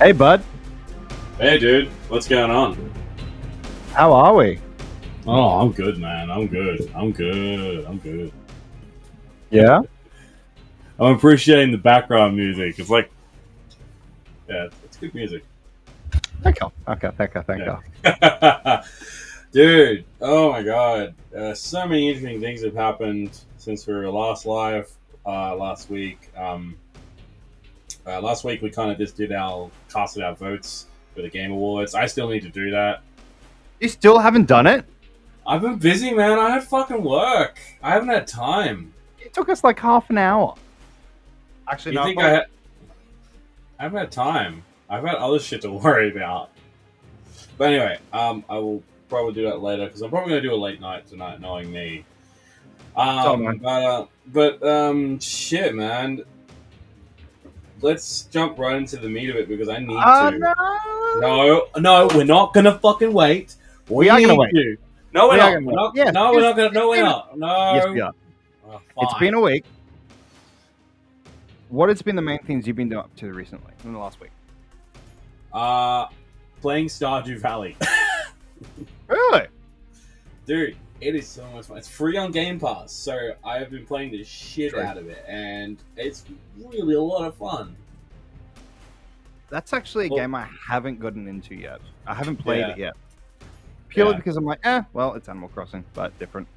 Hey, bud. Hey, dude. What's going on? How are we? Oh, I'm good, man. I'm good. Yeah? I'm appreciating the background music. It's like, yeah, it's good music. Thank you. Dude, oh my god. So many interesting things have happened since we were last live last week. Last week we kind of just casted our votes for the Game Awards. I still need to do that. You still haven't done it? I've been busy, man. I had fucking work. I haven't had time. It took us like half an hour. Actually, You no. think I haven't had time. I've had other shit to worry about. But anyway, I will probably do that later because I'm probably going to do a late night tonight, knowing me. Shit, man. Let's jump right into the meat of it because I need to. No, we're not going to fucking wait. We are going to wait. No, we're not. No, we're not going to. No, we're not. No. Yes, we are. Oh, It's been a week. What has been the main things you've been up to recently in the last week? Playing Stardew Valley. Really? Dude, it is so much fun. It's free on Game Pass, so I have been playing the shit out of it, and it's really a lot of fun. That's actually a game I haven't gotten into yet. I haven't played it yet. Purely because I'm like, well, it's Animal Crossing, but different.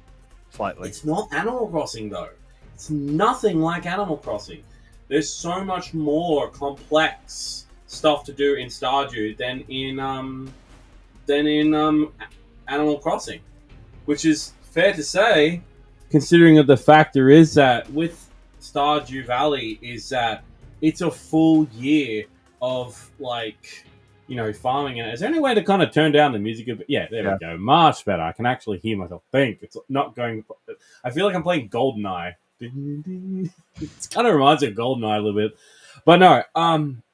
Slightly. It's not Animal Crossing, though. It's nothing like Animal Crossing. There's so much more complex stuff to do in Stardew than in Animal Crossing, which is fair to say, considering that the factor is that with Stardew Valley is that it's a full year of farming. And is there any way to kind of turn down the music a bit? Yeah, there we go. Much better. I can actually hear myself think. It's not going. I feel like I'm playing GoldenEye. It kind of reminds me of GoldenEye a little bit, but no.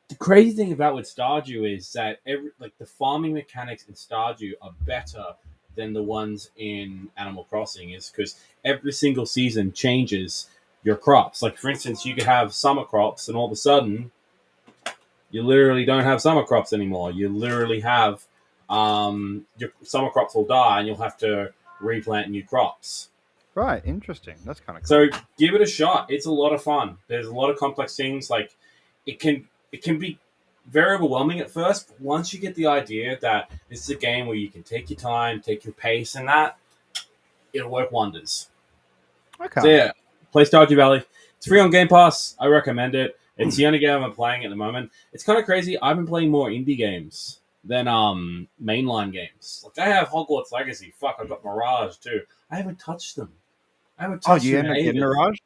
The crazy thing about with Stardew is that the farming mechanics in Stardew are better than the ones in Animal Crossing, is because every single season changes your crops. Like, for instance, you could have summer crops, and all of a sudden, you literally don't have summer crops anymore. You literally have your summer crops will die, and you'll have to replant new crops. Right, interesting. That's kind of cool. So give it a shot. It's a lot of fun. There's a lot of complex things. Like, it can be very overwhelming at first, but once you get the idea that this is a game where you can take your time, take your pace, and that, it'll work wonders. Okay. So yeah, play Stardew Valley. It's free on Game Pass. I recommend it. It's the only game I'm playing at the moment. It's kind of crazy. I've been playing more indie games than mainline games. Like, I have Hogwarts Legacy. Fuck, I've got Mirage too. I haven't touched them. You end up getting Mirage?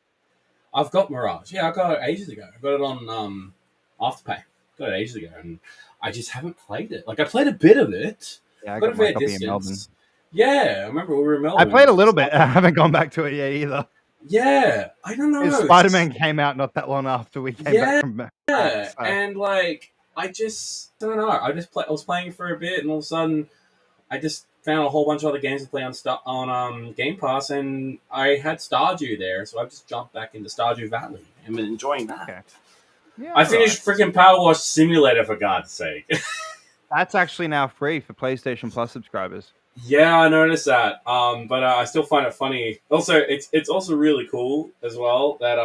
I've got Mirage. Yeah, I got it ages ago. I got it on Afterpay. Got it ages ago, and I just haven't played it. Like, I played a bit of it. Yeah, I got my copy in Melbourne. Yeah, I remember we were in Melbourne. I played a little bit. I haven't gone back to it yet either. Yeah, I don't know. Spider-Man came out not that long after we came back from so. And I don't know. I was playing for a bit, and all of a sudden, I just found a whole bunch of other games to play on Game Pass, and I had Stardew there, so I've just jumped back into Stardew Valley and been enjoying that. Okay. Yeah, I finished freaking Power Wash Simulator, for God's sake. That's actually now free for PlayStation Plus subscribers. Yeah, I noticed that. But I still find it funny. Also, it's also really cool as well that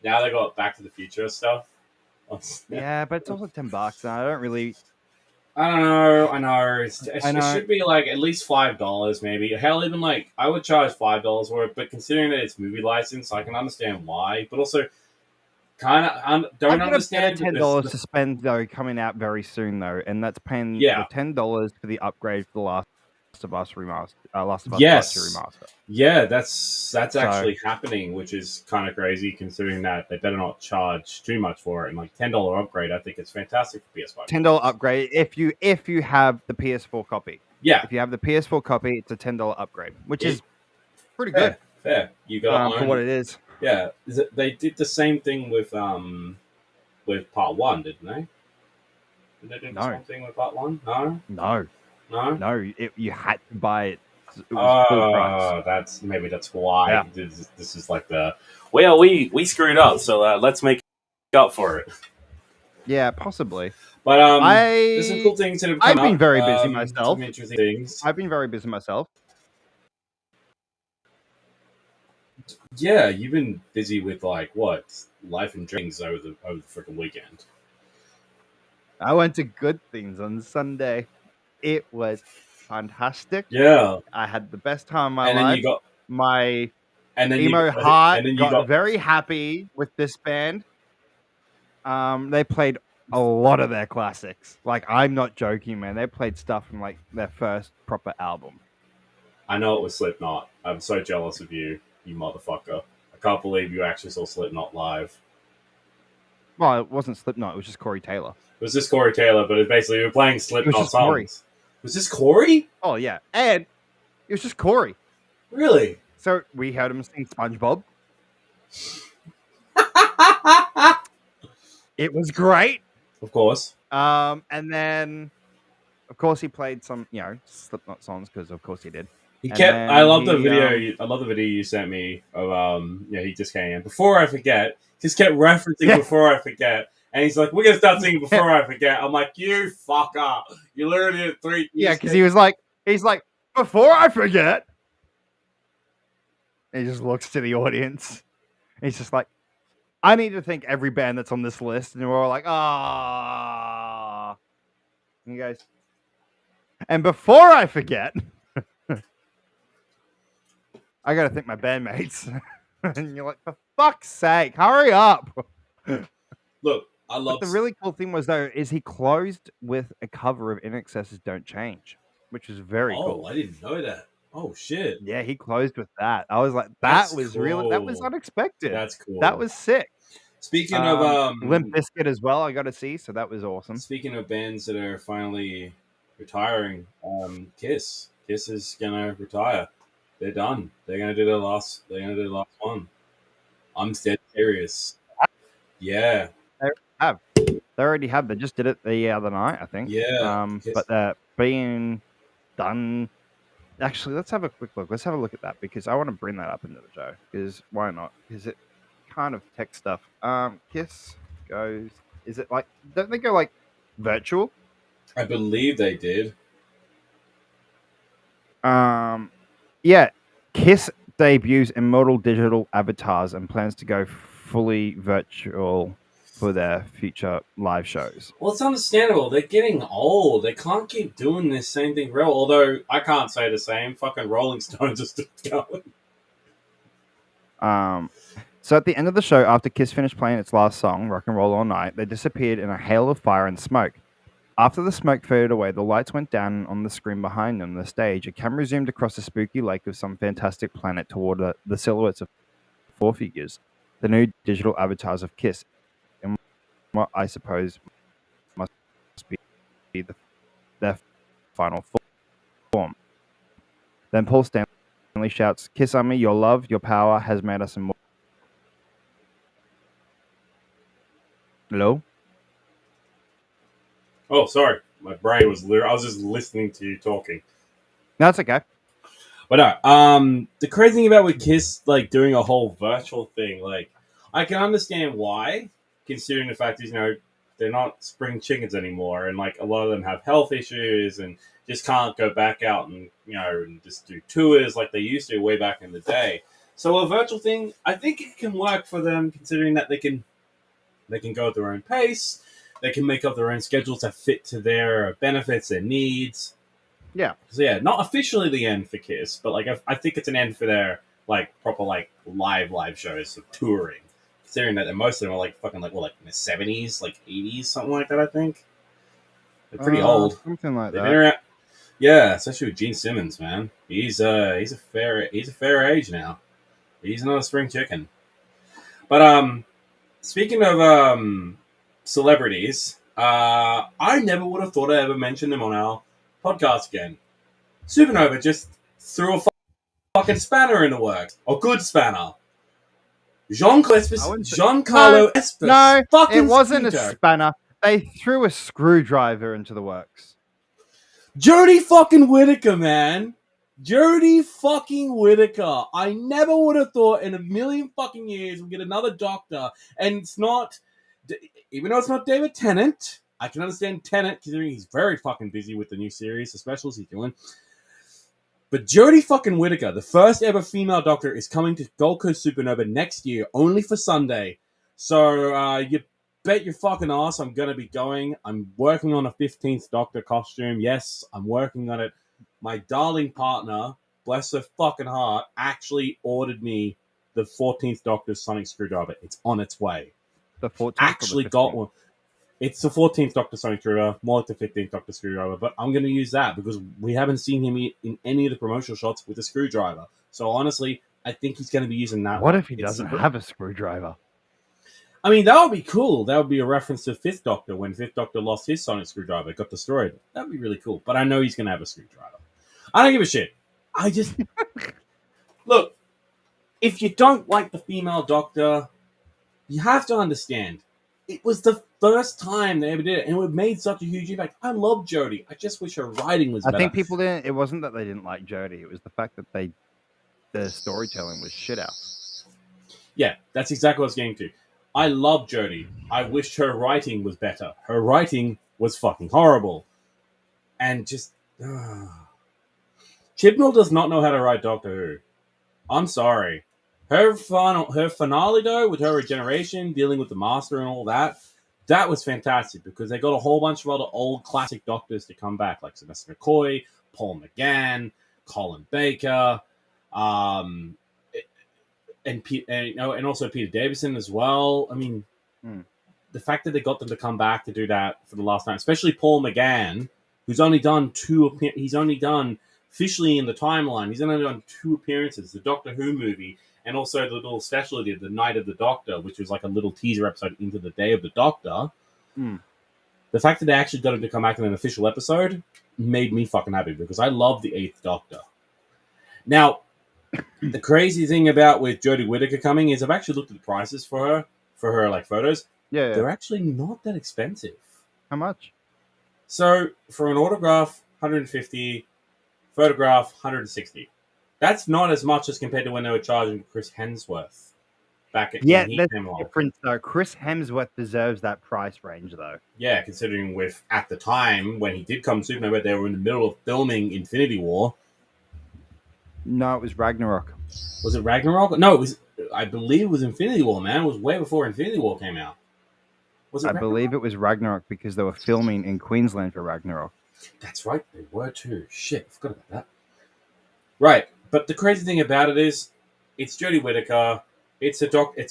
now they got Back to the Future stuff. Yeah, but it's also $10, and I don't really. I don't know. It should be like at least $5, maybe. Hell, even I would charge $5 for it. But considering that it's movie license, I can understand why. But also, kind of don't understand. $10 to spend though, coming out very soon though, and that's paying the $10 for the upgrade for the Last of Us remaster. Last of Us remaster. Yeah, that's actually happening, which is kind of crazy considering that they better not charge too much for it. And $10 upgrade, I think it's fantastic for PS5. $10 upgrade if you have the PS4 copy. Yeah, if you have the PS4 copy, it's a $10 upgrade, which is pretty good. Fair. You got for what it is. Yeah, they did the same thing with Part 1, didn't they? Did they do the same thing with Part 1? No. You had to buy it. It was full price. That's why. Yeah. This is like we screwed up, so let's make up for it. Yeah, possibly. But there's some cool things that have come I've been up. very busy myself. Some interesting things. I've been very busy myself. Yeah, you've been busy with like what life and drinks over the freaking weekend. I went to Good Things on Sunday. It was fantastic. Yeah, I had the best time of my and then life. you got My and then emo you heart and then you got very happy with this band. They played a lot of their classics. Like, I'm not joking, man. They played stuff from like their first proper album. I know it was Slipknot. I'm so jealous of you, you motherfucker. I can't believe you actually saw Slipknot live. Well, it wasn't Slipknot. It was just Corey Taylor. It was just Corey Taylor, but it basically we were playing Slipknot songs. Corey. Was this Corey? Oh, yeah. And it was just Corey. Really? So we heard him sing SpongeBob. It was great. Of course. And then, of course, he played some, Slipknot songs because, of course, he did. I love the video. I love the video you sent me of he just came in. Before I forget, just kept referencing Before I Forget, and he's like, "We're gonna start singing Before I Forget." I'm like, "You fucker! You literally did 3 years." Yeah, because he's like, "Before I Forget." And he just looks to the audience. He's just like, "I need to thank every band that's on this list," and we're all like, "Ah." You guys, and before I forget. I gotta thank my bandmates. And you're like, for fuck's sake, hurry up. Look, I love. But the really cool thing was though, is he closed with a cover of INXS's "Don't Change," which is very cool. Oh, I didn't know that. Oh shit. Yeah, he closed with that. I was like, that was unexpected. That's cool. That was sick. Speaking of Limp Bizkit as well, I got to see, so that was awesome. Speaking of bands that are finally retiring, Kiss is gonna retire. They're done. They're gonna do the last one. I'm dead serious. Yeah. They already have. They just did it the other night, I think. Yeah. But they're being done. Actually, let's have a quick look. Let's have a look at that because I want to bring that up into the show. Because why not? Because it kind of tech stuff. Kiss goes. Is it like? Don't they go like virtual? I believe they did. Yeah, Kiss debuts immortal digital avatars and plans to go fully virtual for their future live shows. Well, it's understandable. They're getting old. They can't keep doing this same thing real. Although I can't say the same. Fucking Rolling Stones are still going. So at the end of the show, after Kiss finished playing its last song, Rock and Roll All Night, they disappeared in a hail of fire and smoke. After the smoke faded away, the lights went down on the screen behind them, the stage. A camera zoomed across a spooky lake of some fantastic planet toward the silhouettes of 4 figures, the new digital avatars of Kiss, in what I suppose must be their final form. Then Paul Stanley shouts, "Kiss Army, your love, your power has made us immortal." Hello? Oh, sorry. My brain was I was just listening to you talking. No, it's okay. But no, the crazy thing about with Kiss, like, doing a whole virtual thing, like, I can understand why, considering the fact is, they're not spring chickens anymore, and, like, a lot of them have health issues and just can't go back out and, and just do tours like they used to way back in the day. So a virtual thing, I think it can work for them, considering that they can go at their own pace. They can make up their own schedules that fit to their benefits and needs. Yeah. So yeah, not officially the end for Kiss, but like I think it's an end for their like proper like live shows of touring. Considering that most of them are like fucking like in the 70s, like 80s, something like that. I think they're pretty old. Something like They've that. been around, yeah, especially with Gene Simmons, man. He's a fair age now. He's not a spring chicken. But speaking of celebrities, I never would have thought I'd ever mention them on our podcast again. Supernova just threw a fucking spanner in the works. A good spanner. Giancarlo Esposito. No, fucking it wasn't Speedo. a spanner. They threw a screwdriver into the works. Jodie fucking Whittaker, man. Jodie fucking Whittaker. I never would have thought in a million fucking years we'd get another doctor. And it's not... Even though it's not David Tennant, I can understand Tennant, considering he's very fucking busy with the new series, the specials he's doing. But Jodie fucking Whittaker, the first ever female Doctor, is coming to Gold Coast Supernova next year, only for Sunday. So you bet your fucking ass I'm going to be going. I'm working on a 15th Doctor costume. Yes, I'm working on it. My darling partner, bless her fucking heart, actually ordered me the 14th Doctor's Sonic Screwdriver. It's on its way. The 14th Actually got one. It's the 14th Doctor Sonic Screwdriver, more like the 15th Doctor Screwdriver, but I'm going to use that because we haven't seen him in any of the promotional shots with a screwdriver. So honestly, I think he's going to be using that. What if he doesn't have a screwdriver? I mean, that would be cool. That would be a reference to 5th Doctor when 5th Doctor lost his Sonic Screwdriver, got destroyed. That would be really cool. But I know he's going to have a screwdriver. I don't give a shit. I just... Look, if you don't like the female Doctor, you have to understand. It was the first time they ever did it, and it made such a huge impact. I love Jodie. I just wish her writing was better. I think people didn't... It wasn't that they didn't like Jodie. It was the fact that their storytelling was shit out. Yeah, that's exactly what I was getting to. I love Jodie. I wished her writing was better. Her writing was fucking horrible. And just... Chibnall does not know how to write Doctor Who. I'm sorry. Her finale, though, with her regeneration, dealing with the Master and all that, that was fantastic because they got a whole bunch of other old classic Doctors to come back, like Sylvester McCoy, Paul McGann, Colin Baker, and also Peter Davison as well. I mean, the fact that they got them to come back to do that for the last time, especially Paul McGann, who's only done officially in the timeline, he's only done 2 appearances, the Doctor Who movie, and also the little special he did, The Night of the Doctor, which was like a little teaser episode into the Day of the Doctor. The fact that they actually got him to come back in an official episode made me fucking happy because I love the 8th Doctor. Now, the crazy thing about with Jodie Whittaker coming is I've actually looked at the prices for her like photos. Yeah. They're actually not that expensive. How much? So, for an autograph, 150, photograph, 160. That's not as much as compared to when they were charging Chris Hemsworth back at there's a difference though. Chris Hemsworth deserves that price range though. Yeah, considering with at the time when he did come to Supernova, they were in the middle of filming Infinity War. No, it was Ragnarok. Was it Ragnarok? No, it was. I believe it was Infinity War, man. It was way before Infinity War came out. Was it? I believe it was Ragnarok because they were filming in Queensland for Ragnarok. That's right, they were too. Shit, I forgot about that. Right. But the crazy thing about it is, it's Jodie Whittaker. It's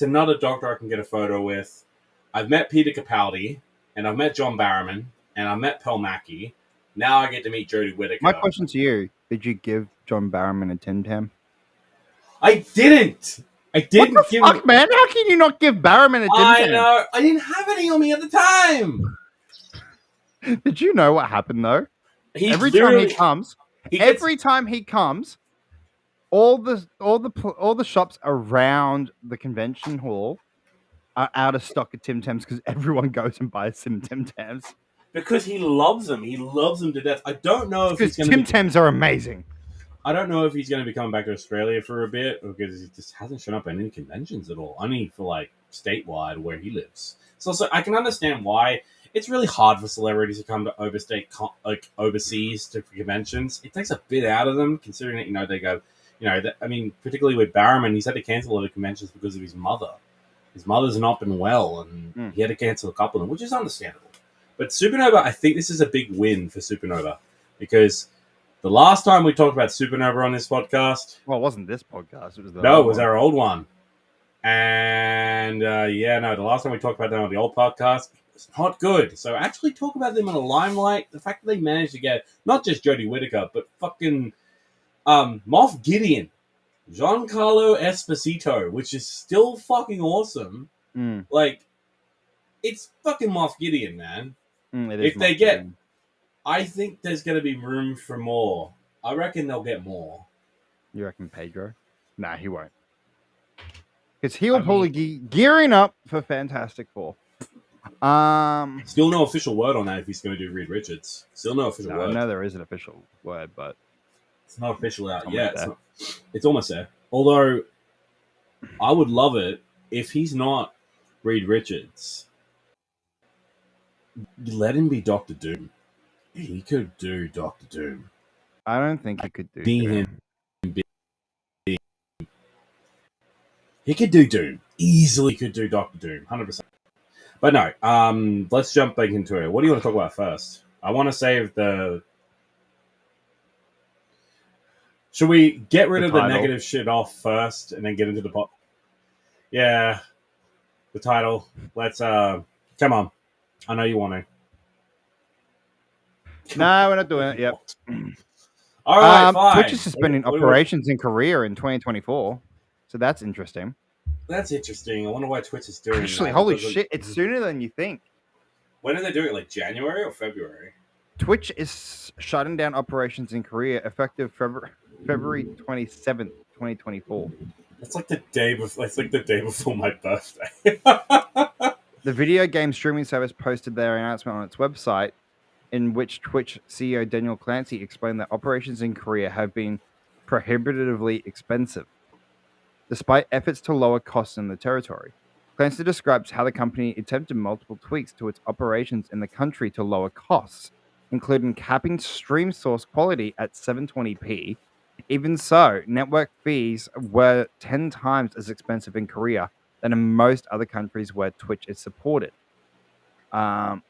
another Doctor I can get a photo with. I've met Peter Capaldi, and I've met John Barrowman, and I've met Pel Mackie. Now I get to meet Jodie Whittaker. My question to you: did you give John Barrowman a Tim Tam? I didn't. What the fuck, man? How can you not give Barrowman a Tim Tam? I know. I didn't have any on me at the time. Did you know what happened though? Every time he comes. All the shops around the convention hall are out of stock of Tim Tams because everyone goes and buys some Tim Tams. Because he loves them. He loves them to death. I don't know if he's going to Tim Tams are amazing. I don't know if he's going to be coming back to Australia for a bit because he just hasn't shown up at any conventions at all. Only for like statewide where he lives. So I can understand why it's really hard for celebrities to come to overseas to conventions. It takes a bit out of them considering that they go. Particularly with Barrowman, he's had to cancel a lot of conventions because of his mother. His mother's not been well, and he had to cancel a couple of them, which is understandable. But Supernova, I think this is a big win for Supernova because the last time we talked about Supernova on this podcast... Well, it wasn't this podcast. It was our old one. And, the last time we talked about them on the old podcast, it's not good. So actually talk about them in a limelight. The fact that they managed to get not just Jodie Whittaker, but fucking... Moff Gideon, Giancarlo Esposito, which is still fucking awesome. Like, it's fucking Moff Gideon, man. If they get, I think there's going to be room for more. I reckon they'll get more. You reckon Pedro? Nah, he won't. Because he'll probably be gearing up for Fantastic Four. Still no official word on that if he's going to do Reed Richards. Still no official word. I know there is an official word, but... It's not official out yet. It's almost there. Although, I would love it if he's not Reed Richards. let him be Doctor Doom. He could do Doctor Doom. I don't think he could do Being Doom. He could do Doom. Easily could do Doctor Doom. 100%. But no, let's jump back into it. What do you want to talk about first? I want to save the... Should we get rid of the negative shit off first and then get into the pop? Yeah. The title. Let's, come on. I know you want to. No, we're not doing it. Yep. All right, fine. Twitch is suspending operations in Korea in 2024. So that's interesting. That's interesting. I wonder why Twitch is doing Actually, holy shit, it's sooner than you think. When are they doing it? Like January or February? Twitch is shutting down operations in Korea effective February 27th, 2024. That's like the day before. It's like the day before my birthday. The video game streaming service posted their announcement on its website, in which Twitch CEO Daniel Clancy explained that operations in Korea have been prohibitively expensive, despite efforts to lower costs in the territory. Clancy describes how the company attempted multiple tweaks to its operations in the country to lower costs, including capping stream source quality at 720p. Even so, network fees were 10 times as expensive in Korea than in most other countries where Twitch is supported. The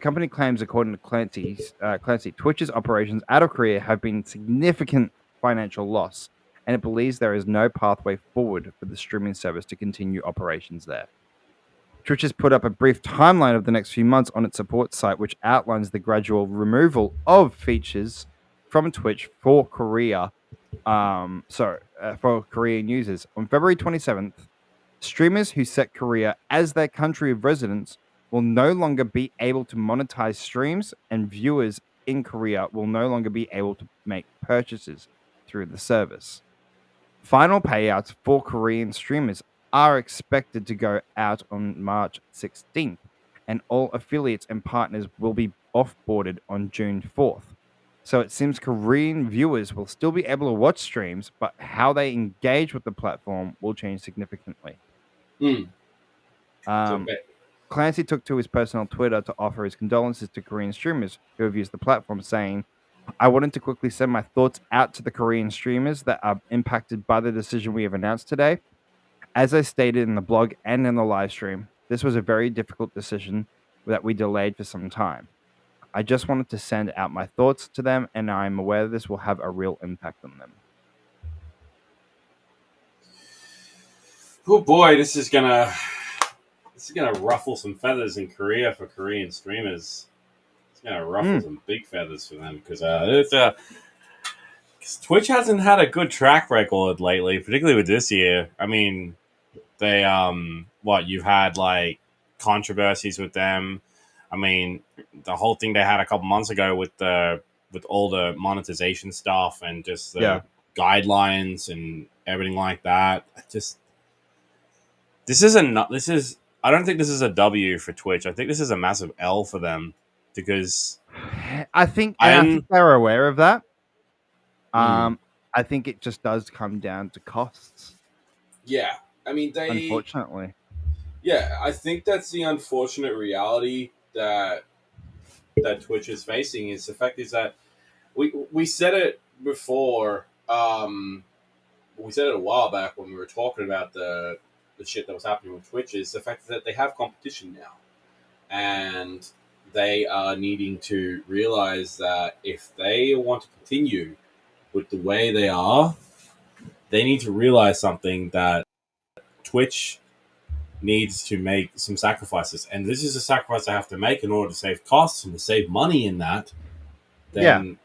company claims, according to Clancy, Twitch's operations out of Korea have been significant financial loss, and it believes there is no pathway forward for the streaming service to continue operations there. Twitch has put up a brief timeline of the next few months on its support site, which outlines the gradual removal of features from Twitch for Korea. For Korean users. On February 27th, streamers who set Korea as their country of residence will no longer be able to monetize streams, and viewers in Korea will no longer be able to make purchases through the service. Final payouts for Korean streamers are expected to go out on March 16th, and all affiliates and partners will be offboarded on June 4th. So it seems Korean viewers will still be able to watch streams, but how they engage with the platform will change significantly. Clancy took to his personal Twitter to offer his condolences to Korean streamers who have used the platform, saying, "I wanted to quickly send my thoughts out to the Korean streamers that are impacted by the decision we have announced today. As I stated in the blog and in the live stream, this was a very difficult decision that we delayed for some time. I just wanted to send out my thoughts to them, and I'm aware this will have a real impact on them." Oh boy, this is gonna ruffle some feathers in Korea for Korean streamers. It's gonna ruffle some big feathers for them because Twitch hasn't had a good track record lately, particularly with this year. I mean, they you've had like controversies with them. I mean, the whole thing they had a couple months ago with all the monetization stuff and just the guidelines and everything like that. I don't think this is a W for Twitch. I think this is a massive L for them because I think they're aware of that. I think it just does come down to costs. Yeah, I mean, unfortunately. Yeah, I think that's the unfortunate reality that Twitch is facing. Is the fact is that we said it before. We said it a while back when we were talking about the shit that was happening with Twitch. Is the fact that they have competition now, and they are needing to realize that if they want to continue with the way they are, they need to realize something, that Twitch needs to make some sacrifices, and this is a sacrifice they have to make in order to save costs and to save money in that. Then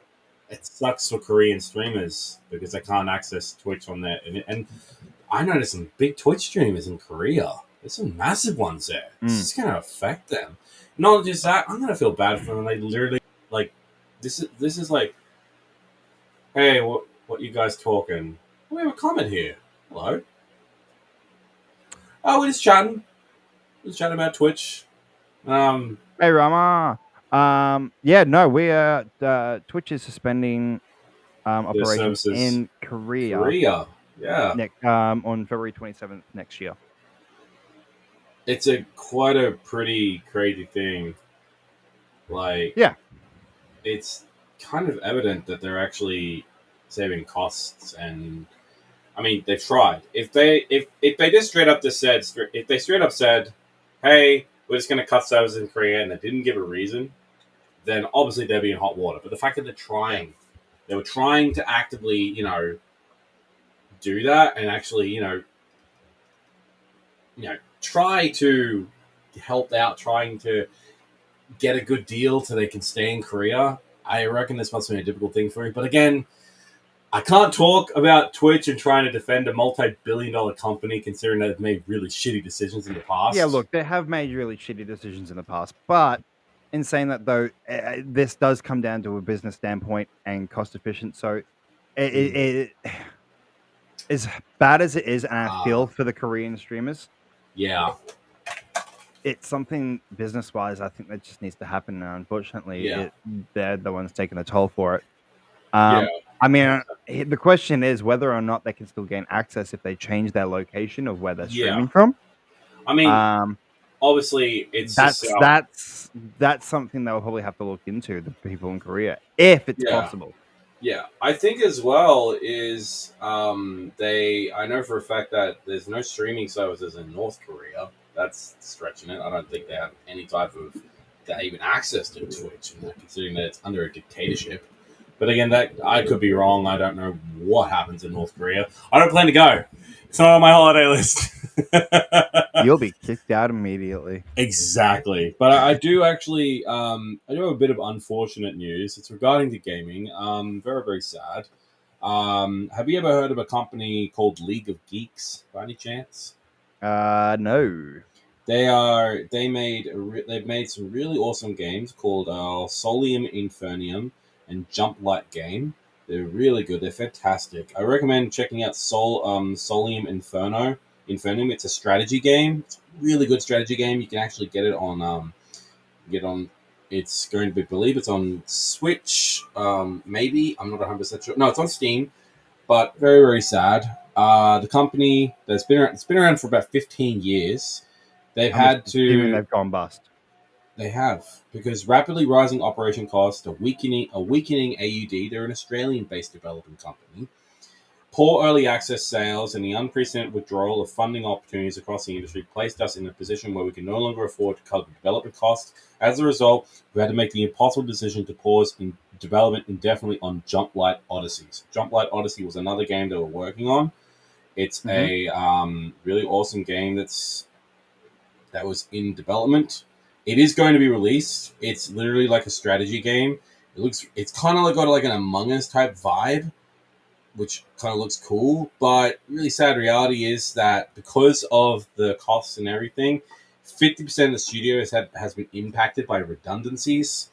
it sucks for Korean streamers because they can't access Twitch on there. And I noticed some big Twitch streamers in Korea. There's some massive ones there. This is going to affect them. Not just that, I'm going to feel bad for them. They literally, like, this is like, hey, what you guys talking? We have a comment here. Hello? Oh, we're just chatting. We're just chatting about Twitch. Hey, Rama. Twitch is suspending operations in Korea. Yeah. On February 27th next year. it's quite a pretty crazy thing. Like, Yeah. it's kind of evident that they're actually saving costs, and I mean, they've tried. If they just if they straight up said, "Hey, we're just going to cut services in Korea," and they didn't give a reason, then obviously they'd be in hot water. But the fact that they were trying to actively, do that and actually, try to help out, trying to get a good deal so they can stay in Korea. I reckon this must be a difficult thing for you. But again, I can't talk about Twitch and trying to defend a multi-billion-dollar company, considering they've made really shitty decisions in the past. Yeah, look, they have made really shitty decisions in the past, but in saying that, though, this does come down to a business standpoint and cost efficient. So, as bad as it is, and I feel for the Korean streamers, yeah, it's something business-wise I think that just needs to happen. And unfortunately, they're the ones taking the toll for it. I mean, the question is whether or not they can still gain access if they change their location of where they're streaming from. I mean, obviously, it's that's something they'll probably have to look into, the people in Korea, if it's possible. Yeah, I think as well is I know for a fact that there's no streaming services in North Korea. That's stretching it. I don't think they have any type of even access to Twitch, considering that it's under a dictatorship. But again, that I could be wrong. I don't know what happens in North Korea. I don't plan to go. It's not on my holiday list. You'll be kicked out immediately. Exactly. But I do actually, I do have a bit of unfortunate news. It's regarding the gaming. Very, very sad. Have you ever heard of a company called League of Geeks by any chance? No. They've made some really awesome games called Solium Infernium and Jump Light Game. They're really good. They're fantastic. I recommend checking out Solium Infernium. It's a strategy game. It's a really good strategy game. You can actually get it on it's going to be, believe it's on Switch. Maybe, I'm not 100% sure. No, it's on Steam. But very, very sad. The company it's been around for about 15 years. They've gone bust. They have, because rapidly rising operation costs, a weakening AUD. They're an Australian-based development company. Poor early access sales and the unprecedented withdrawal of funding opportunities across the industry placed us in a position where we can no longer afford to cut development costs. As a result, we had to make the impossible decision to pause in development indefinitely on Jump Light Odysseys. Jump Light Odyssey was another game they were working on. It's a really awesome game that was in development. It is going to be released. It's literally like a strategy game. It's kind of got like an Among Us type vibe, which kind of looks cool. But really sad reality is that because of the costs and everything, 50% of the studio has been impacted by redundancies,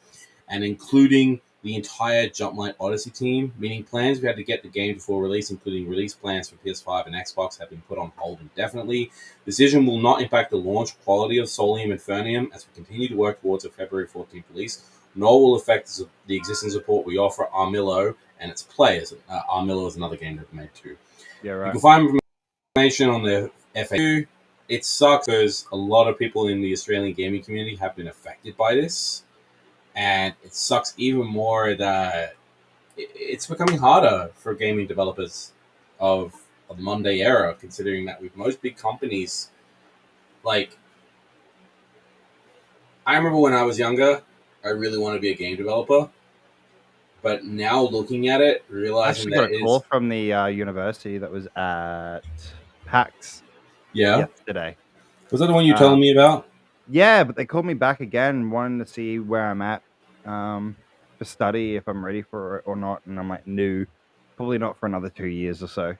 and including the entire Jump Light Odyssey team, meaning plans we had to get the game before release, including release plans for PS5 and Xbox, have been put on hold indefinitely. The decision will not impact the launch quality of Solium Infernium as we continue to work towards a February 14th release, nor will affect the existing support we offer Armillo and its players. Armillo is another game they've made too. Yeah, right. You can find information on the FAQ. It sucks because a lot of people in the Australian gaming community have been affected by this. And it sucks even more that it's becoming harder for gaming developers of the Monday era, considering that with most big companies, like, I remember when I was younger, I really wanted to be a game developer. But now looking at it, realizing that I got a call from the university that was at PAX yesterday. Was that the one you were telling me about? Yeah, but they called me back again, wanting to see where I'm at for study, if I'm ready for it or not. And I'm like, no, probably not for another 2 years or so.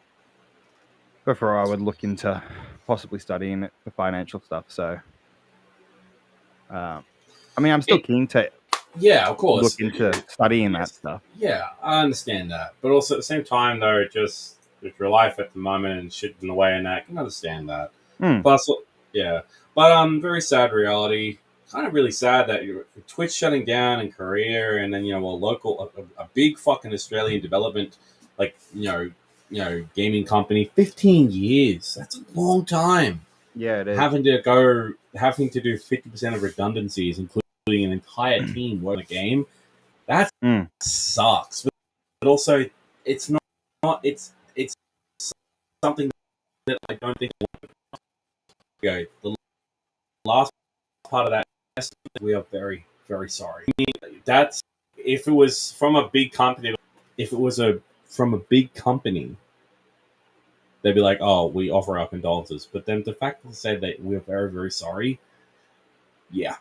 Before I would look into possibly studying it for financial stuff. So, I mean, I'm still keen to of course, look into studying that stuff. Yeah, I understand that. But also at the same time, though, just with your life at the moment and shit in the way and that, I can understand that. Plus, but very sad reality. Kind of really sad that Twitch shutting down in Korea, and then a big fucking Australian development, like gaming company, 15 years. That's a long time. Yeah, it is. having to do 50% of redundancies, including an entire team working on a game, that sucks. But also, it's not it's something that I don't think go. The last part of that, we are very, very sorry. I mean, that's if it was from a big company. If it was from a big company, they'd be like, "Oh, we offer our condolences." But then the fact that they say that we're very, very sorry, yeah,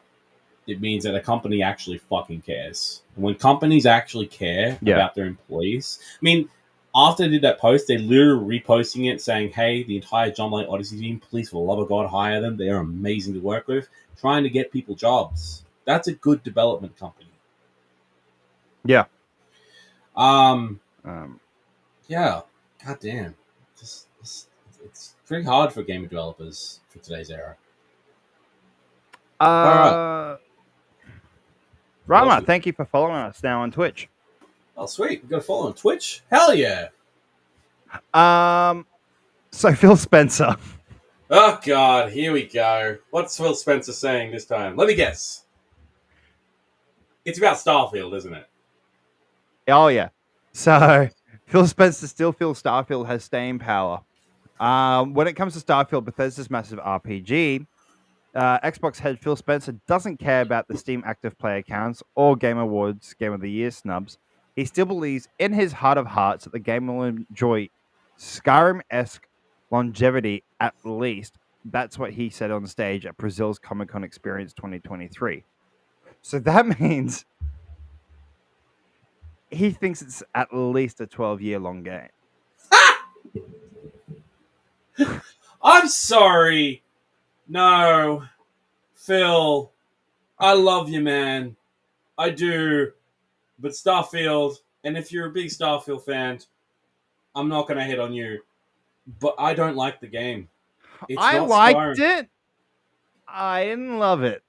it means that a company actually fucking cares. And when companies actually care about their employees, I mean, after they did that post, they literally reposting it saying, "Hey, the entire John Lane Odyssey team, please, for the love of God, hire them. They are amazing to work with, trying to get people jobs." That's a good development company. Yeah. Yeah. God damn. It's pretty hard for game developers for today's era. All right. Rama, thank you for following us now on Twitch. Oh, sweet. We got to follow on Twitch? Hell yeah. So Phil Spencer. Oh, God. Here we go. What's Phil Spencer saying this time? Let me guess. It's about Starfield, isn't it? Oh, yeah. So Phil Spencer still feels Starfield has staying power. When it comes to Starfield, Bethesda's massive RPG, Xbox head Phil Spencer doesn't care about the Steam active player counts or Game Awards Game of the Year snubs. He still believes in his heart of hearts that the game will enjoy Skyrim-esque longevity at least. That's what he said on stage at Brazil's Comic-Con Experience 2023. So that means he thinks it's at least a 12-year long game. I'm sorry. No. Phil, I love you, man. I do. But Starfield, and if you're a big Starfield fan, I'm not going to hit on you. But I don't like the game. I liked it. I didn't love it.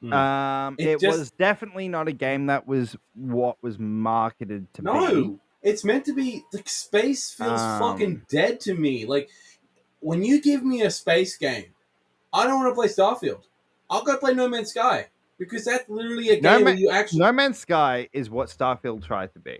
It was definitely not a game that was what was marketed to be. No, it's meant to be. The space feels fucking dead to me. Like, when you give me a space game, I don't want to play Starfield. I'll go play No Man's Sky. Because that's literally a game where you actually... No Man's Sky is what Starfield tried to be.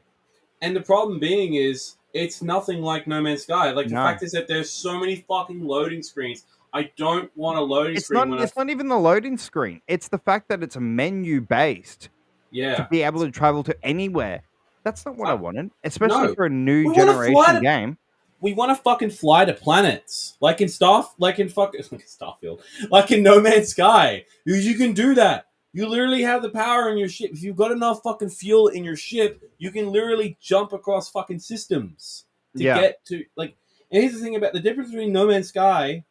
And the problem being is, it's nothing like No Man's Sky. Like, the fact is that there's so many fucking loading screens. I don't want a loading screen. It's not even the loading screen. It's the fact that it's a menu-based. Yeah. To be able to travel to anywhere. That's not what I wanted. Especially for a new generation game. We want to fucking fly to planets. Like in Starfield. Like in No Man's Sky. You can do that. You literally have the power in your ship. If you've got enough fucking fuel in your ship, you can literally jump across fucking systems to get to, like... And here's the thing about the difference between No Man's Sky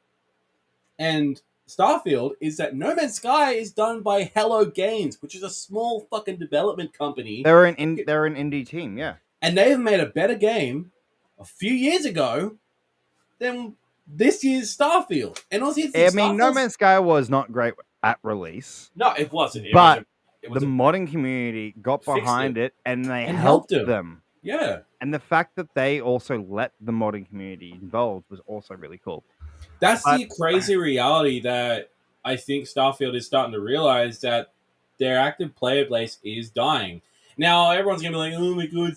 and Starfield is that No Man's Sky is done by Hello Games, which is a small fucking development company. They're an indie team, yeah. And they've made a better game a few years ago than this year's Starfield. And also, No Man's Sky was not great at release. No, it wasn't. The modding community got behind it and they helped them. Yeah. And the fact that they also let the modding community involved was also really cool. That's the crazy reality that I think Starfield is starting to realize, that their active player base is dying. Now, everyone's going to be like, oh my god,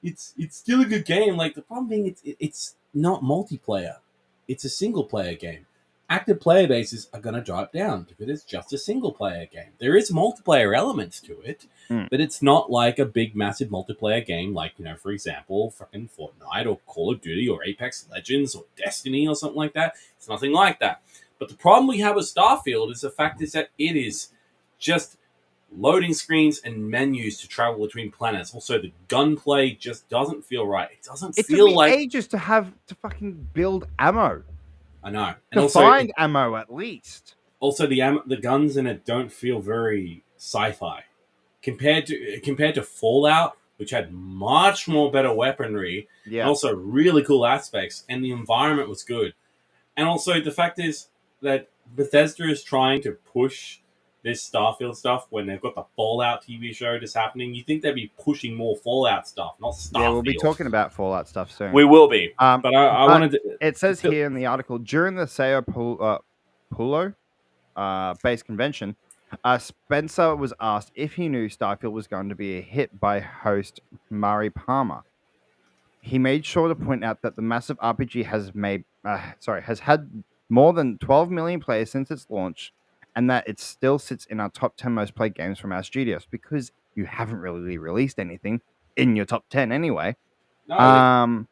it's still a good game. Like, the problem being, it's not multiplayer. It's a single-player game. Active player bases are going to drop down because it's just a single-player game. There is multiplayer elements to it, but it's not like a big, massive multiplayer game like, for example, fucking Fortnite or Call of Duty or Apex Legends or Destiny or something like that. It's nothing like that. But the problem we have with Starfield is the fact is that it is just loading screens and menus to travel between planets. Also, the gunplay just doesn't feel right. It doesn't feel like... It took me ages to fucking build ammo. I know. And also, find ammo, at least. Also, the guns in it don't feel very sci-fi. Compared to Fallout, which had much more better weaponry, and also really cool aspects, and the environment was good. And also, the fact is that Bethesda is trying to push this Starfield stuff when they've got the Fallout TV show just happening. You think they'd be pushing more Fallout stuff, not Starfield. Yeah, we'll be talking about Fallout stuff soon. We will be. But I but wanted to... It says here in the article, during the Sao Paulo based convention, Spencer was asked if he knew Starfield was going to be a hit by host Mari Palmer. He made sure to point out that the massive RPG has had more than 12 million players since its launch, and that it still sits in our top 10 most played games from our studios because you haven't really released anything in your top 10 anyway. No,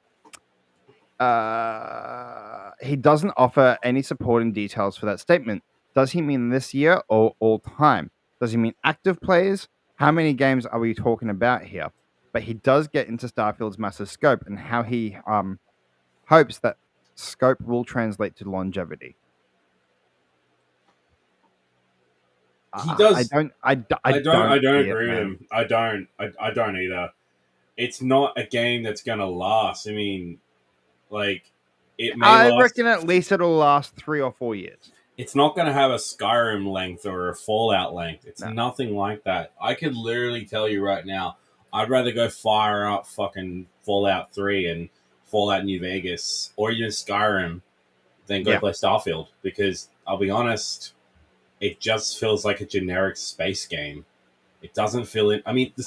he doesn't offer any supporting details for that statement. Does he mean this year or all time? Does he mean active players? How many games are we talking about here? But he does get into Starfield's massive scope and how he hopes that scope will translate to longevity. He does. I don't agree with him. I don't either. It's not a game that's gonna last. I mean, like, I reckon at least it'll last 3 or 4 years. It's not going to have a Skyrim length or a Fallout length. It's nothing like that. I could literally tell you right now, I'd rather go fire up fucking Fallout 3 and Fallout New Vegas or even Skyrim than go play Starfield. Because, I'll be honest, it just feels like a generic space game. It doesn't feel it. I mean, the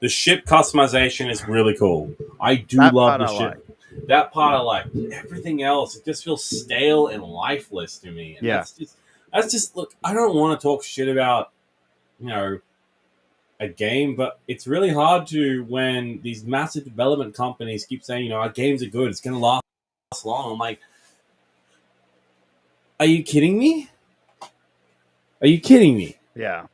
ship customization is really cool. I do love the ship. That part I like. Everything else, it just feels stale and lifeless to me. And that's just look, I don't want to talk shit about, a game, but it's really hard to when these massive development companies keep saying, our games are good, it's gonna last long. I'm like, are you kidding me? Are you kidding me? Yeah.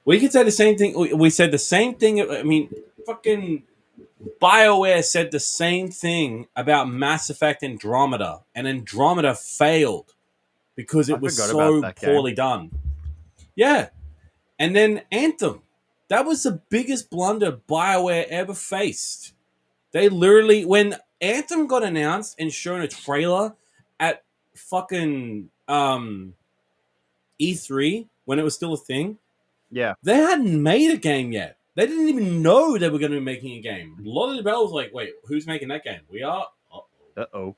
We could say the same thing. We said the same thing. I mean, fucking BioWare said the same thing about Mass Effect Andromeda, and Andromeda failed because it was so poorly done. Yeah. And then Anthem. That was the biggest blunder BioWare ever faced. They literally, when Anthem got announced and shown a trailer at fucking E3, when it was still a thing, they hadn't made a game yet. They didn't even know they were going to be making a game. A lot of the developers were like, wait, who's making that game? We are? Uh-oh.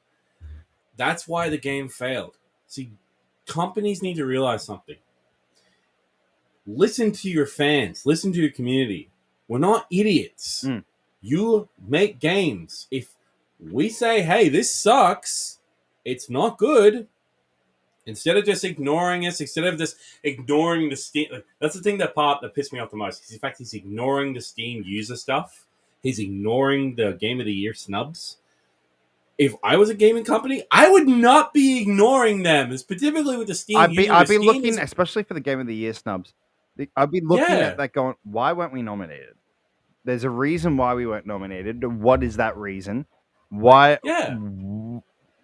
That's why the game failed. See, companies need to realize something. Listen to your fans. Listen to your community. We're not idiots. You make games. If we say, hey, this sucks, it's not good, instead of just ignoring us, instead of just ignoring the Steam... That's the thing that pissed me off the most. In fact, he's ignoring the Steam user stuff. He's ignoring the Game of the Year snubs. If I was a gaming company, I would not be ignoring them, specifically with the Steam users. I'd be looking, especially for the Game of the Year snubs, I'd be looking at that going, why weren't we nominated? There's a reason why we weren't nominated. What is that reason? Why? Yeah.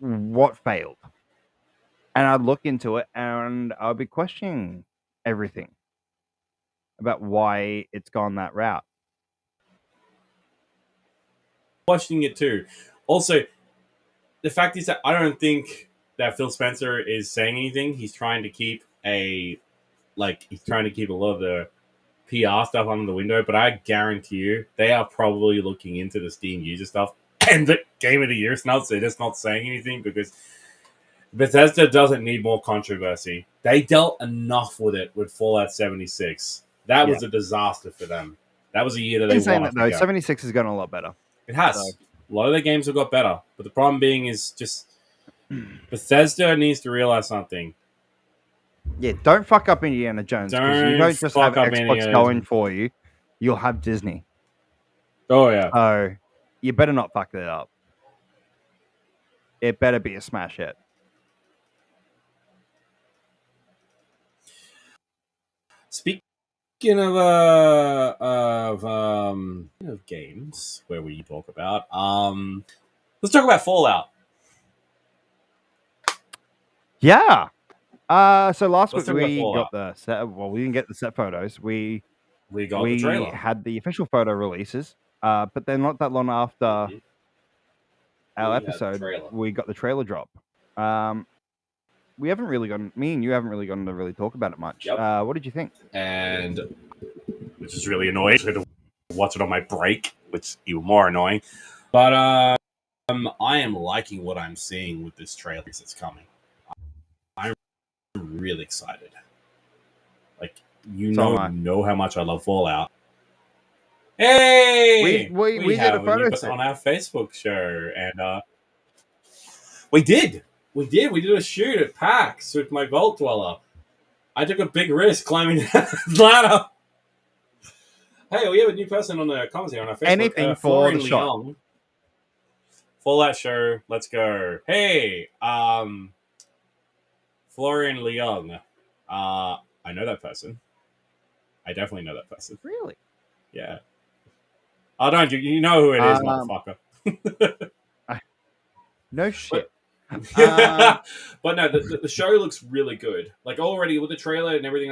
What failed? And I'd look into it and I'd be questioning everything about why it's gone that route. Questioning it too. Also, the fact is that I don't think that Phil Spencer is saying anything. He's trying to keep a lot of the PR stuff under the window, but I guarantee you they are probably looking into the Steam user stuff and the Game of the Year snubs. They're just not saying anything because Bethesda doesn't need more controversy. They dealt enough with it with Fallout 76. That was a disaster for them. That was a year that they lost. No, 76 has gotten a lot better. It has. So. A lot of their games have got better. But the problem being is just Bethesda needs to realize something. Yeah, don't fuck up Indiana Jones. You don't just have Xbox going for you. You'll have Disney. Oh, yeah. So you better not fuck that up. It better be a smash hit. Speaking of games, where we talk about, let's talk about Fallout. Yeah. So last week we got the set. Well, we didn't get the set photos. We got the trailer. We had the official photo releases. But then not that long after our episode, we got the trailer drop. we haven't really gotten. Me and you haven't really gotten to really talk about it much. Yep. What did you think? And which is really annoying. I had to watch it on my break, which is even more annoying. But I am liking what I'm seeing with this trailer that's coming. I'm really excited. Like, you know how much I love Fallout. Hey, we did a photo set on our Facebook show, and we did a shoot at PAX with my Vault Dweller. I took a big risk climbing that ladder. Hey, we have a new person on the comments here on our Facebook. Anything for the shot. Fallout show, let's go. Hey, Florian Leung. I know that person. I definitely know that person. Really? Yeah. Oh, don't you? You know who it is, motherfucker. No shit. But no, the show looks really good. Like, already with the trailer and everything,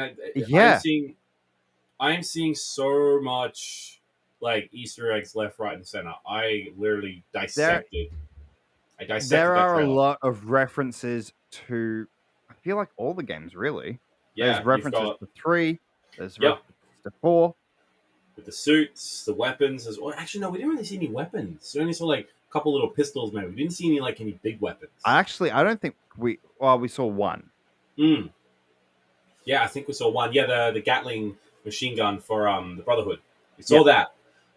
I'm seeing so much like Easter eggs left, right, and center. I literally dissected. There are a lot of references to, I feel like, all the games, really. Yeah, there's references to 3. There's references to 4. With the suits, the weapons. Actually, no, we didn't really see any weapons. We only saw like a couple little pistols, maybe. We didn't see any big weapons. I don't think we saw one. Yeah, I think we saw one. Yeah, the Gatling machine gun for the Brotherhood. We saw that.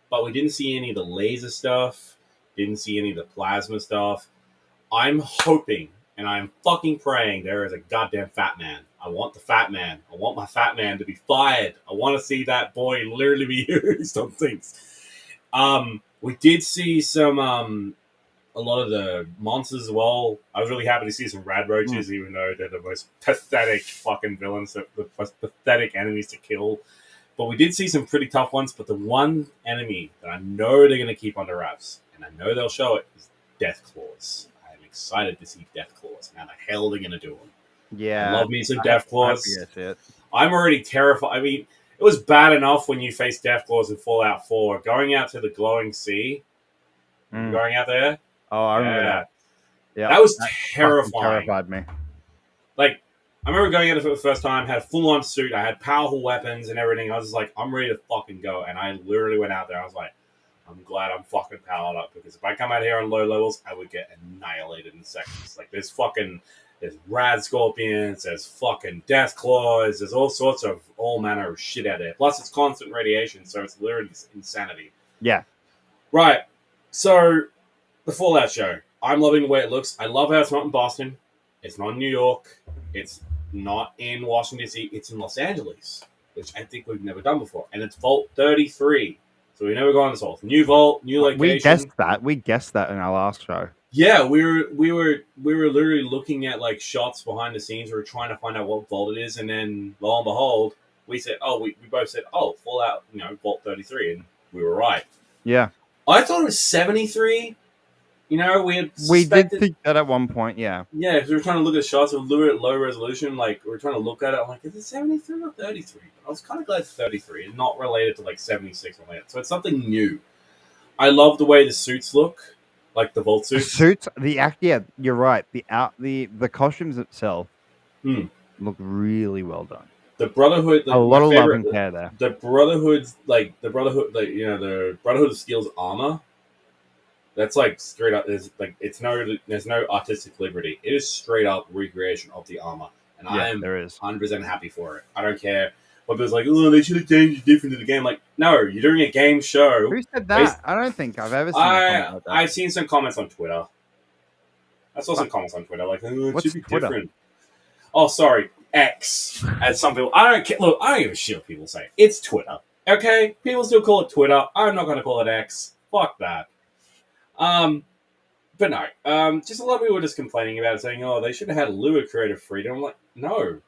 But we didn't see any of the laser stuff. Didn't see any of the plasma stuff. I'm hoping, and I'm fucking praying there is a goddamn Fat Man. I want the Fat Man. I want my Fat Man to be fired. I want to see that boy literally be used on things. We did see some, a lot of the monsters as well. I was really happy to see some rad roaches, even though they're the most pathetic fucking villains, the most pathetic enemies to kill. But we did see some pretty tough ones. But the one enemy that I know they're going to keep under wraps, and I know they'll show it, is Death Claws. I'm excited to see Death Claws. How the hell are they going to do them? Yeah. I love me some Death Claws. I'm already terrified. I mean, it was bad enough when you faced Death Claws in Fallout 4. Going out to the glowing sea, going out there. Oh, I remember that. Yeah, that was terrifying. Terrified me. Like, I remember going out for the first time, had a full-on suit, I had powerful weapons and everything. I was just like, I'm ready to fucking go. And I literally went out there. I was like, I'm glad I'm fucking powered up, because if I come out here on low levels, I would get annihilated in seconds. Like, there's rad scorpions, there's fucking death claws, there's all sorts of all manner of shit out there. Plus, it's constant radiation, so it's literally insanity. Yeah. Right. So, the Fallout show. I'm loving the way it looks. I love how it's not in Boston. It's not in New York. It's not in Washington, D.C. It's in Los Angeles, which I think we've never done before. And it's Vault 33. So we've never gone this vault. New vault, new location. We guessed that in our last show. Yeah, we were literally looking at like shots behind the scenes. We were trying to find out what vault it is, and then lo and behold, we both said, Fallout, Vault 33, and we were right. Yeah. I thought it was 73. We did think that at one point, yeah. Yeah, because we were trying to look at shots of low resolution. Like, we were trying to look at it. I'm like, is it 73 or 33? But I was kind of glad it's 33 and not related to, like, 76 or that. So it's something new. I love the way the suits look, like the Vault suits. The suits, you're right. The costumes itself look really well done. The Brotherhood, a lot of love and care there. The Brotherhood of Steel's armor. That's like straight up. There's no artistic liberty. It is straight up recreation of the armor, and I am 100% happy for it. I don't care what people's like. Oh, they should have changed it different to the game. Like, no, you're doing a game show. Who said that? I don't think I've ever seen. I've seen some comments on Twitter. I saw some comments on Twitter like, it should be Twitter? Different. Oh, sorry, X. As some people, I don't care. Look, I don't give a shit what people say. It's Twitter, okay? People still call it Twitter. I'm not going to call it X. Fuck that. But no, just a lot of people were just complaining about it, saying, they should have had a little creative freedom. I'm like, no,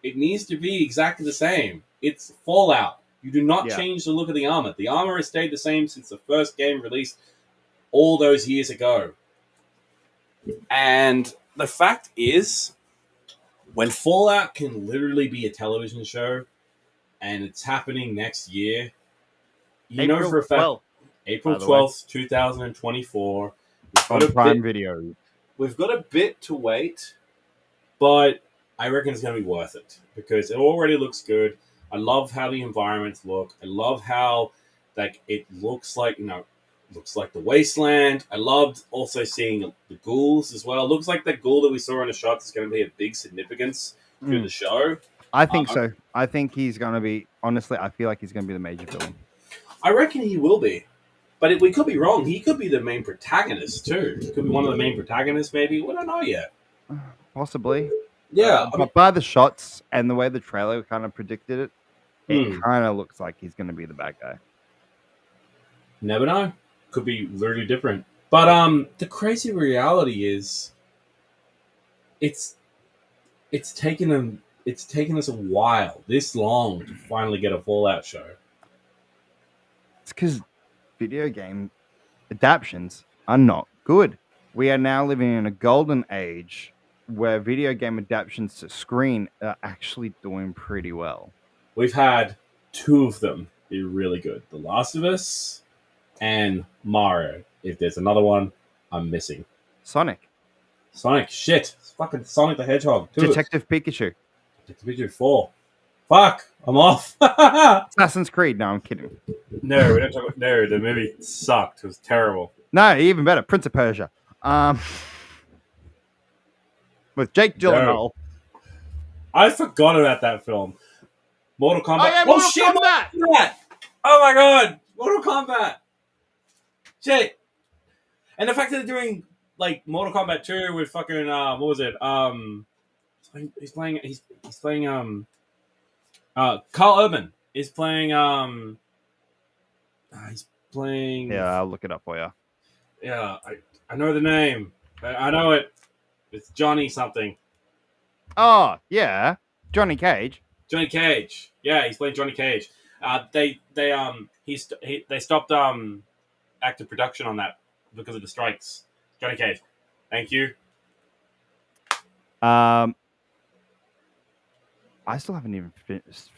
it needs to be exactly the same. It's Fallout. You do not change the look of the armor. The armor has stayed the same since the first game released all those years ago. And the fact is, when Fallout can literally be a television show, and it's happening next year, April for a fact... 12th. April 12th, 2024. On Prime Video. We've got a bit to wait, but I reckon it's going to be worth it because it already looks good. I love how the environments look. I love how it looks like looks like the wasteland. I loved also seeing the ghouls as well. It looks like the ghoul that we saw in the shots is going to be a big significance to the show. I think so. I think he's going to be. Honestly, I feel like he's going to be the major villain. I reckon he will be. But we could be wrong. He could be the main protagonist, too. He could be one of the main protagonists, maybe. We don't know yet. Possibly. Yeah. But by the shots and the way the trailer kind of predicted it, it kind of looks like he's going to be the bad guy. Never know. Could be really different. But the crazy reality is it's taken us a while, this long, to finally get a Fallout show. It's because video game adaptions are not good. We are now living in a golden age where video game adaptions to screen are actually doing pretty well. We've had 2 of them be really good. The Last of Us and Mario. If there's another one, I'm missing. Sonic. Shit. It's fucking Sonic the Hedgehog. Detective Pikachu. Detective Pikachu 4. Fuck. I'm off. Assassin's Creed. No, I'm kidding. No, we don't talk about. No, the movie sucked. It was terrible. No, even better. Prince of Persia. With Jake Gyllenhaal. No. I forgot about that film. Mortal Kombat. Oh, yeah, Mortal Kombat! Oh my god! Mortal Kombat! Shit! And the fact that they're doing like Mortal Kombat 2 with fucking what was it? He's playing Carl Urban is playing he's playing. Yeah, I'll look it up for you. Yeah, I know the name. I know it. It's Johnny something. Oh, yeah. Johnny Cage. Johnny Cage. Yeah, he's playing Johnny Cage. They stopped active production on that because of the strikes. Johnny Cage. Thank you. I still haven't even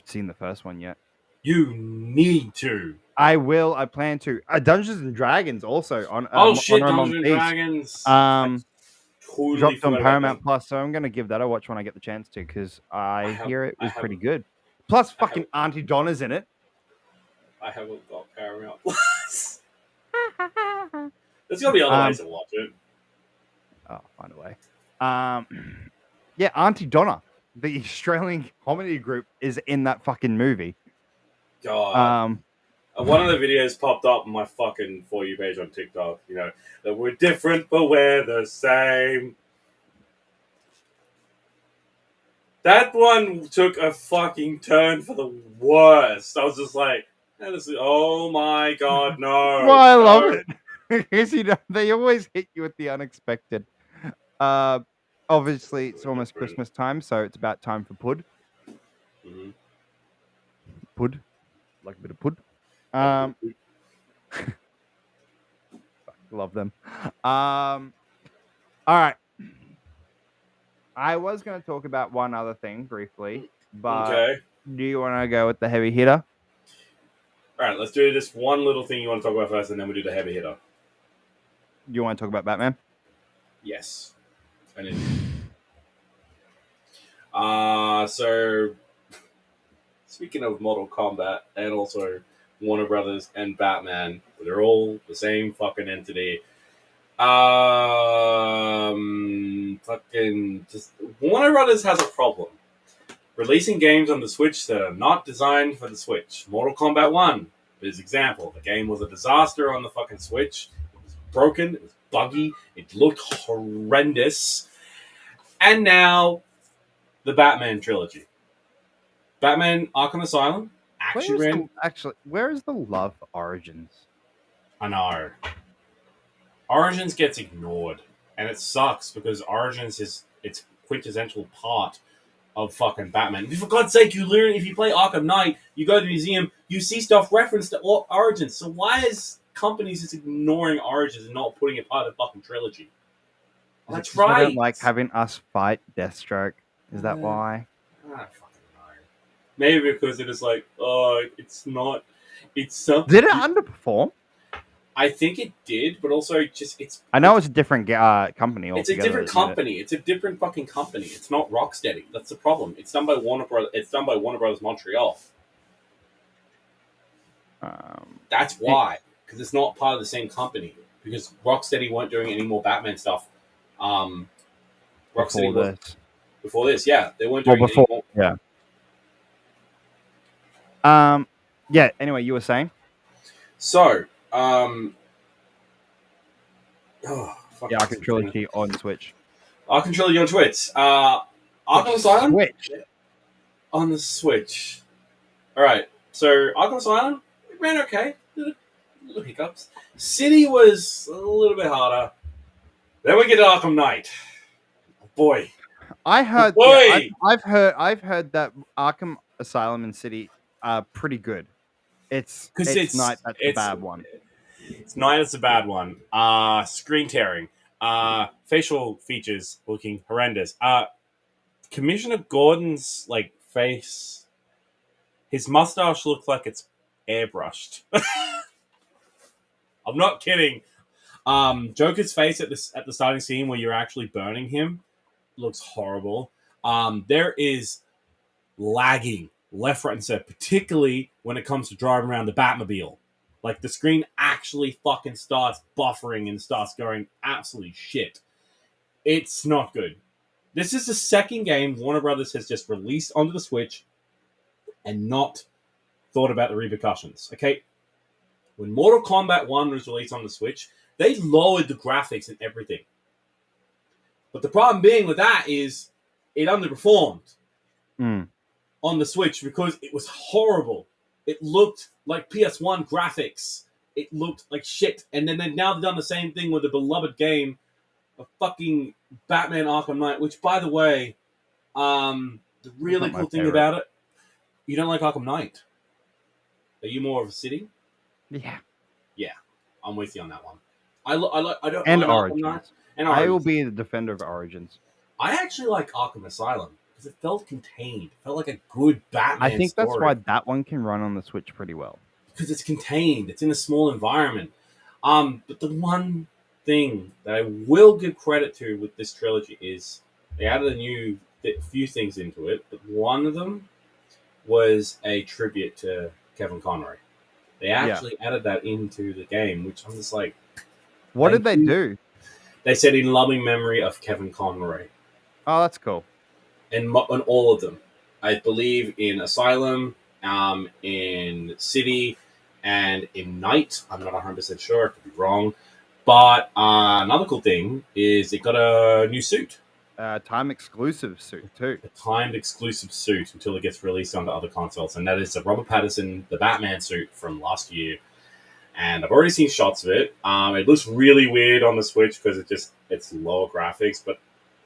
seen the first one yet. You need to. I will. I plan to. Dungeons and Dragons also on. Dungeons and Dragons. Totally dropped on Paramount Plus, so I'm going to give that a watch when I get the chance to because I hear it was pretty good. Plus, fucking Auntie Donna's in it. I haven't got Paramount Plus. There's got to be other ways to watch it. Oh, find a way. Yeah, Auntie Donna, the Australian comedy group, is in that fucking movie. God. One of the videos popped up on my fucking For You page on TikTok, that we're different, but we're the same. That one took a fucking turn for the worst. I was just like, oh my god, no. Well, I love it. Because, they always hit you with the unexpected. Obviously, it's almost Christmas time, so it's about time for Pud. Mm-hmm. Pud. Like a bit of Pud. Love them. All right. I was going to talk about one other thing briefly, but do you want to go with the heavy hitter? All right, let's do this one little thing you want to talk about first, and then we'll do the heavy hitter. You want to talk about Batman? Yes. I need. So, speaking of Mortal Kombat and also Warner Brothers and Batman, they're all the same fucking entity. Warner Brothers has a problem releasing games on the Switch that are not designed for the Switch. Mortal Kombat 1 is an example. The game was a disaster on the fucking Switch. It was broken. It was buggy. It looked horrendous. And now, the Batman trilogy. Batman Arkham Asylum. Where is the love for Origins? I know. Origins gets ignored. And it sucks because Origins is its quintessential part of fucking Batman. For God's sake, if you play Arkham Knight, you go to the museum, you see stuff referenced to Origins. So why is companies just ignoring Origins and not putting it part of the fucking trilogy? That's right. They don't like having us fight Deathstroke. Is that why? I don't fucking know. Maybe because it is like, it's not. It's something. Did it underperform? I think it did, but also just I know it's a different company it's a altogether. different company. It's a different fucking company. It's not Rocksteady. That's the problem. It's done by Warner Brothers. It's done by Warner Brothers Montreal. That's why, because it's not part of the same company. Because Rocksteady weren't doing any more Batman stuff. Rocksteady before this, yeah, they weren't doing any more. Yeah. Anyway, you were saying. So, Arkham Trilogy on Switch. Arkham Trilogy on Switch. Arkham Asylum Switch on the Switch. All right. So Arkham Asylum it ran okay. Little hiccups. City was a little bit harder. Then we get to Arkham Knight. Oh, boy. I heard. Yeah, I've heard that Arkham Asylum and City are pretty good. It's Knight that's the bad one. It's Knight that's the bad one. Screen tearing. Facial features looking horrendous. Commissioner Gordon's face, his mustache looks like it's airbrushed. I'm not kidding. Joker's face at the starting scene where you're actually burning him looks horrible. There is lagging left, right, and center, particularly when it comes to driving around the Batmobile. The screen actually fucking starts buffering and starts going absolutely shit. It's not good. This is the second game Warner Brothers has just released onto the Switch and not thought about the repercussions. Okay? When Mortal Kombat 1 was released on the Switch, they lowered the graphics and everything. But the problem being with that is it underperformed on the Switch because it was horrible. It looked like PS1 graphics. It looked like shit. And then they've now done the same thing with the beloved game of fucking Batman Arkham Knight, which, by the way, the really cool thing about it, you don't like Arkham Knight. Are you more of a City? Yeah. Yeah. I'm with you on that one. I don't and like Origins. Arkham Knight. And Origins. I will be the defender of Origins. I actually like Arkham Asylum because it felt contained. It felt like a good Batman I think story. that's why that one can run on the Switch pretty well. Because it's contained. It's in a small environment. But the one thing that I will give credit to with this trilogy is they added a few things into it, but one of them was a tribute to Kevin Conroy. They actually added that into the game, which I'm just like... What did they do? They said in loving memory of Kevin Conroy. Oh, that's cool. And on all of them. I believe in Asylum, in City, and in Night. I'm not 100% sure. I could be wrong. But another cool thing is it got a new suit. Time exclusive suit, too. A timed exclusive suit until it gets released onto other consoles. And that is the Robert Pattinson, the Batman suit from last year. And I've already seen shots of it. It looks really weird on the Switch because it's lower graphics, but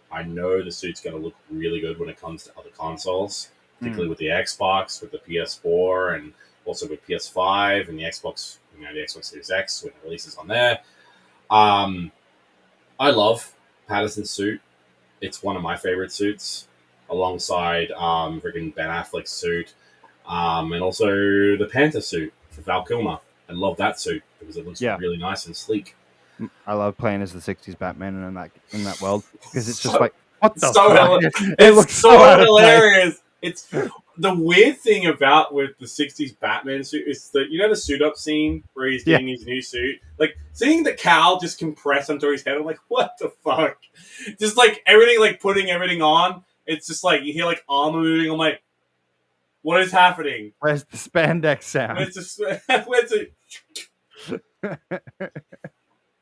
I know the suit's going to look really good when it comes to other consoles, particularly with the Xbox, with the PS4, and also with PS5 and the Xbox, the Xbox Series X when it releases on there. I love Pattinson's suit. It's one of my favorite suits, alongside freaking Ben Affleck's suit, and also the Panther suit for Val Kilmer. I love that suit because it looks really nice and sleek. I love playing as the '60s Batman in that world because it's just like, what the fuck? It looks so hilarious. It's the weird thing about with the '60s Batman suit is that the suit up scene where he's getting his new suit, seeing the cowl just compress onto his head. I'm like, what the fuck? Just everything, putting everything on. It's just you hear armor moving. I'm like, what is happening? Where's the spandex sound? Where's it?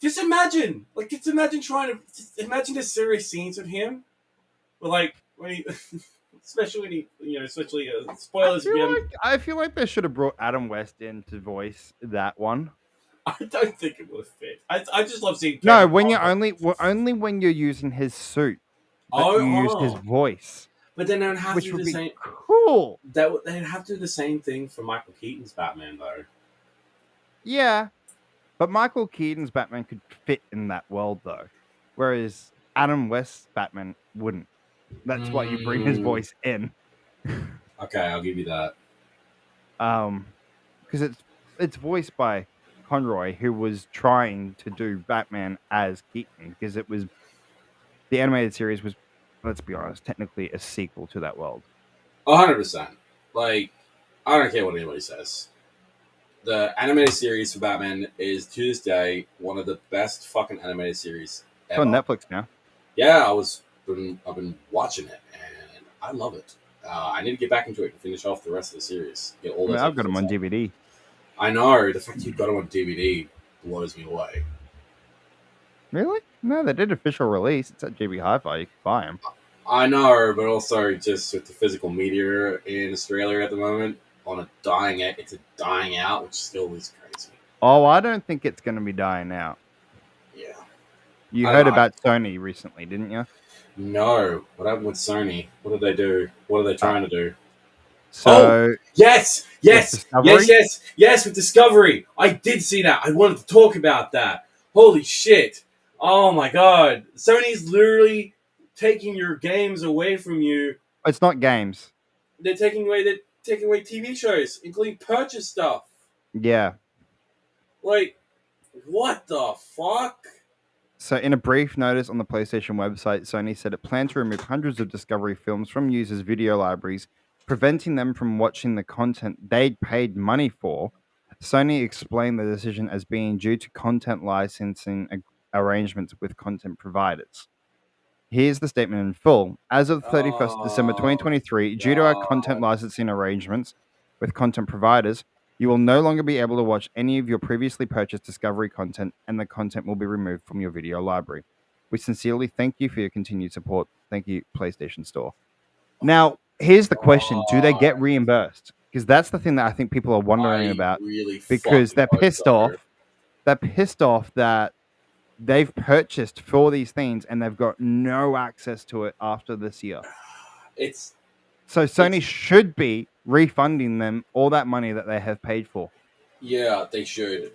Just imagine imagine the serious scenes with him, when he, especially when he, spoilers again. I feel like they should have brought Adam West in to voice that one. I don't think it would fit. I just love seeing. No, when you're only when you're using his suit, you use his voice. But then they would have to do the same. Cool. They'd have to do the same thing for Michael Keaton's Batman, though. Yeah, but Michael Keaton's Batman could fit in that world, though, whereas Adam West's Batman wouldn't. That's why you bring his voice in. Okay, I'll give you that. Because it's voiced by Conroy, who was trying to do Batman as Keaton, because it was the animated series was, let's be honest, technically a sequel to that world. 100%. Like, I don't care what anybody says. The animated series for Batman is, to this day, one of the best fucking animated series It's on ever. Netflix now. Yeah, I've been watching it, and I love it. I need to get back into it and finish off the rest of the series. Get all those I've got them on episodes out. DVD. I know, the fact you got them on DVD blows me away. Really? No, they did official release. It's at JB Hi-Fi. You can buy them. I know, but also just with the physical media in Australia at the moment, it's a dying out, which still is crazy. Oh, I don't think it's going to be dying out. Yeah. You I heard don't know. about Sony recently, didn't you? No. What happened with Sony? What did they do? What are they trying to do? So Yes! Discovery? Yes, with Discovery. I did see that. I wanted to talk about that. Holy shit. Oh my god. Sony's literally taking your games away from you. It's not games. They're taking away TV shows, including purchase stuff. Yeah. Like, what the fuck? So in a brief notice on the PlayStation website, Sony said it planned to remove hundreds of Discovery films from users' video libraries, preventing them from watching the content they'd paid money for. Sony explained the decision as being due to content licensing arrangements with content providers. Here's the statement in full. As of 31st December 2023, due to our content licensing arrangements with content providers, you will no longer be able to watch any of your previously purchased Discovery content, and the content will be removed from your video library. We sincerely thank you for your continued support. Thank you, PlayStation Store. Now, here's the question. Do they get reimbursed? Because that's the thing that I think people are wondering about. Really Because they're fucking hope pissed so. off. They're pissed off that they've purchased for these things and they've got no access to it after this year. So Sony should be refunding them all that money that they have paid for. Yeah, they should.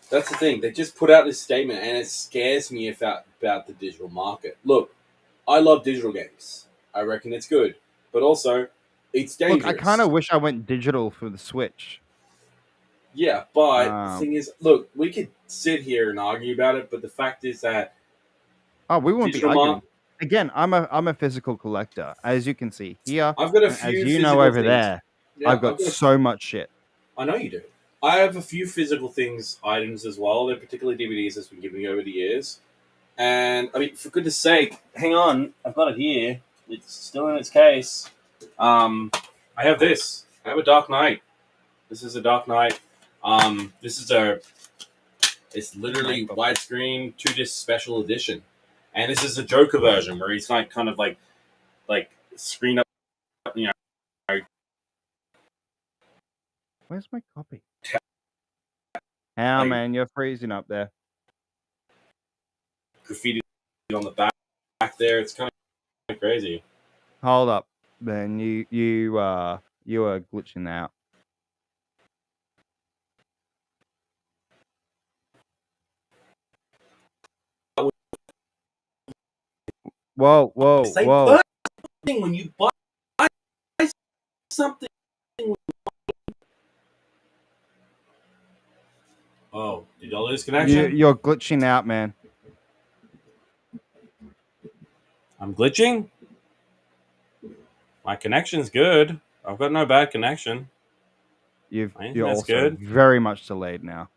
That's the thing. They just put out this statement, and it scares me about the digital market. Look, I love digital games. I reckon it's good, but also it's dangerous. Look, I kind of wish I went digital for the Switch. Yeah, but the thing is, look, we could sit here and argue about it, but the fact is that we won't be arguing. Again, I'm a physical collector, as you can see here. I've got a few, as you know, over things. there. Yeah, I've got so much shit. I know you do. I have a few physical items as well. They're particularly DVDs that's been giving me over the years. And, I mean, for goodness sake, hang on. I've got it here. It's still in its case. I have this. I have a Dark Knight. This is a Dark Knight. It's literally widescreen 2-disc special edition. And this is a Joker version where he's like kind of like screen up, you know. Where's my copy? Man, you're freezing up there. Graffiti on the back there. It's kind of crazy. Hold up, Ben. You are glitching out. Whoa! When you buy something. Oh, did y'all lose connection? You're glitching out, man. I'm glitching? My connection's good. I've got no bad connection. You're also good. Very much delayed now.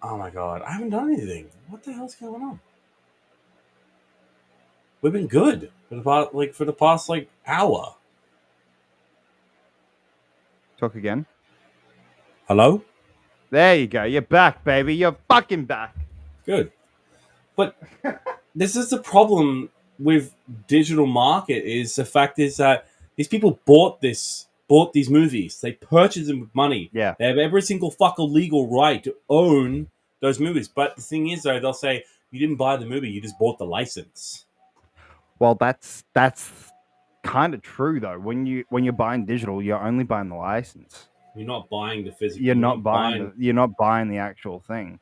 Oh my god, I haven't done anything. What the hell's going on? We've been good for the past hour. Talk again. Hello? There you go. You're back, baby. You're fucking back. Good. But this is the problem with digital market is the fact is that these people bought these movies. They purchased them with money. Yeah. They have every single fucking legal right to own those movies. But the thing is, though, they'll say, you didn't buy the movie, you just bought the license. Well, that's kind of true, though. When you're buying digital, you're only buying the license. You're not buying the physical. You're not buying the actual thing.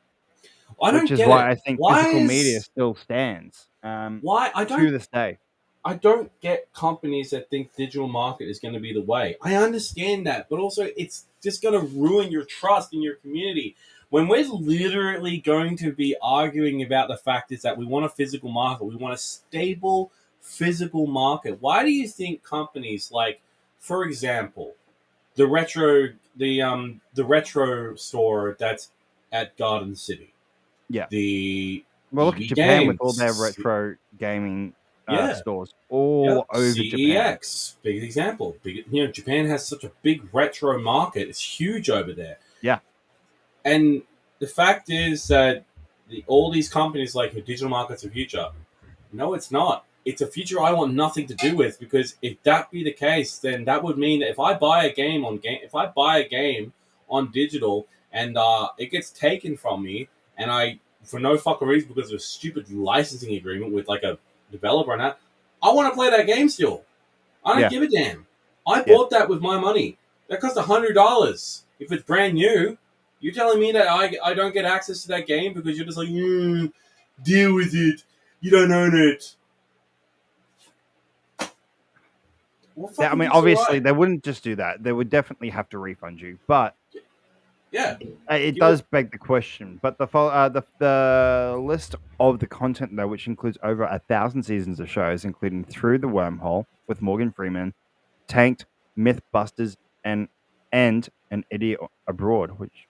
Which is why I think physical media still stands. To this day. I don't get companies that think digital market is going to be the way. I understand that, but also it's just going to ruin your trust in your community. When we're literally going to be arguing about the fact is that we want a physical market, we want a stable physical market. Why do you think companies like, for example, the retro store that's at Garden City, the look at EB Japan Games, with all their retro gaming stores Yep. over Japan. CEX, big example. Japan has such a big retro market. It's huge over there. Yeah. And the fact is that all these companies like digital markets of future. No, it's not. It's a future I want nothing to do with, because if that be the case, then that would mean that if I buy a game on digital and it gets taken from me, and I, for no fucking reason, because of a stupid licensing agreement with like a developer and that, I want to play that game still. I don't give a damn. I bought that with my money. That cost $100. If it's brand new, you're telling me that I don't get access to that game because you're just like, deal with it. You don't own it. Yeah, I mean, obviously, they wouldn't just do that. They would definitely have to refund you. But it does beg the question. But the list of the content, though, which includes over 1,000 seasons of shows, including Through the Wormhole with Morgan Freeman, Tanked, Mythbusters, and An Idiot Abroad, which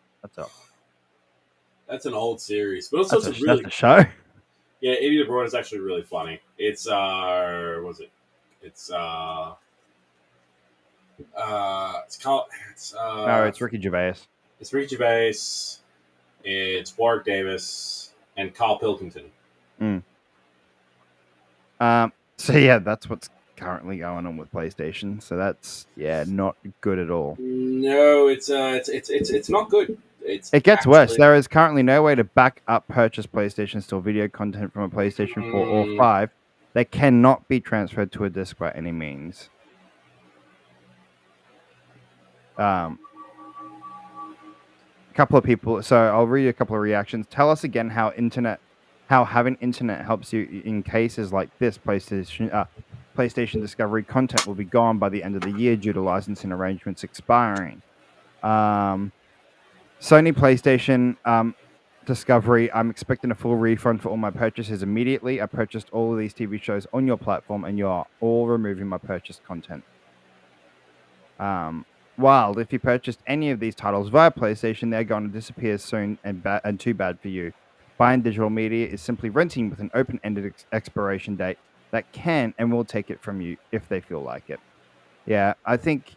that's an old series, but also that's a show. Yeah, Idiot Abroad is actually really funny. It's was it? It's it's Ricky Gervais. It's Ricky Gervais. It's Warwick Davis and Carl Pilkington. So yeah, that's what's currently going on with PlayStation. So that's not good at all. No, it's not good. It gets worse. There is currently no way to back up purchase PlayStation Store video content from a PlayStation 4 or 5. They cannot be transferred to a disc by any means. A couple of people. So I'll read a couple of reactions. Tell us again how having internet helps you in cases like this. PlayStation Discovery content will be gone by the end of the year due to licensing arrangements expiring. Sony PlayStation Discovery, I'm expecting a full refund for all my purchases immediately. I purchased all of these TV shows on your platform, and you are all removing my purchased content. Wild, if you purchased any of these titles via PlayStation, they're going to disappear soon, and too bad for you. Buying digital media is simply renting with an open-ended expiration date that can and will take it from you if they feel like it. Yeah, I think...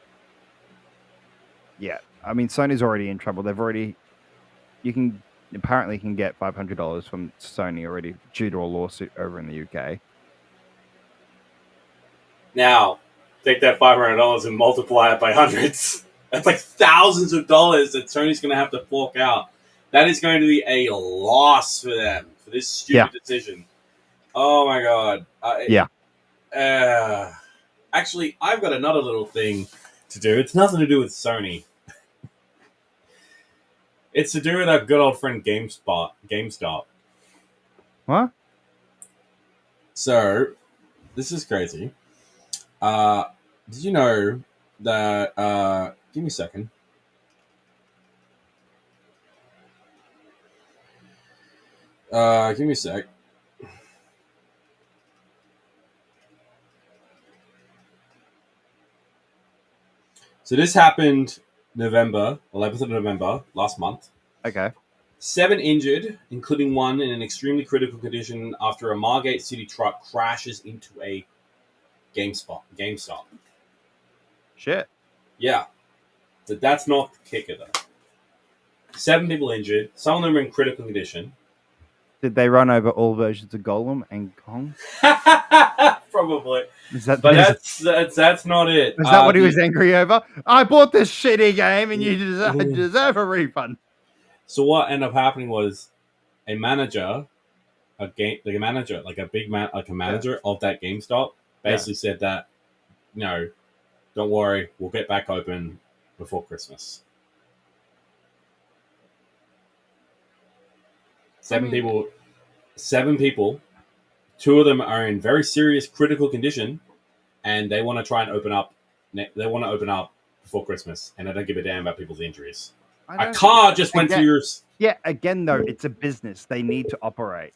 Yeah, I mean, Sony's already in trouble. You can get $500 from Sony already due to a lawsuit over in the UK. Now, take that $500 and multiply it by hundreds. That's like thousands of dollars that Sony's going to have to fork out. That is going to be a loss for them for this stupid decision. Oh my god. Actually, I've got another little thing to do. It's nothing to do with Sony. It's to do with our good old friend GameStop. What? So, this is crazy. Did you know that... give me a second. Give me a sec. So this happened 11th of November, last month. Okay. 7 injured, including 1 in an extremely critical condition after a Margate City truck crashes into a GameStop. Shit. Yeah. But that's not the kicker, though. 7 people injured. Some of them are in critical condition. Did they run over all versions of Golem and Kong? Probably. That's not it. Is that what he was angry over? I bought this shitty game and you deserve a refund. So what ended up happening was a manager of that GameStop basically said that, no, don't worry, we'll get back open before Christmas. 7 people. 2 of them are in very serious critical condition, and they want to try and open up. They want to open up before Christmas, and I don't give a damn about people's injuries. I A don't car just went through your. Yeah, again though, it's a business. They need to operate.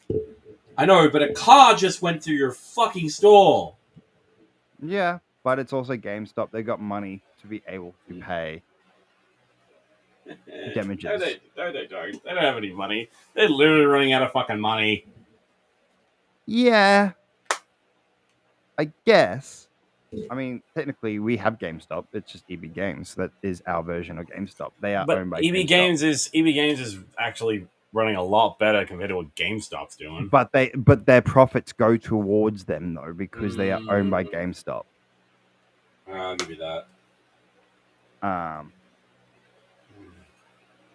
I know, but a car just went through your fucking store. Yeah, but it's also GameStop. They got money to be able to pay damages. No, they don't. They don't have any money. They're literally running out of fucking money. Yeah, I guess. I mean, technically, we have GameStop. It's just EB Games. That is our version of GameStop. They are owned by EB GameStop. EB Games is actually running a lot better compared to what GameStop's doing. But their profits go towards them though because they are owned by GameStop. I'll give you that.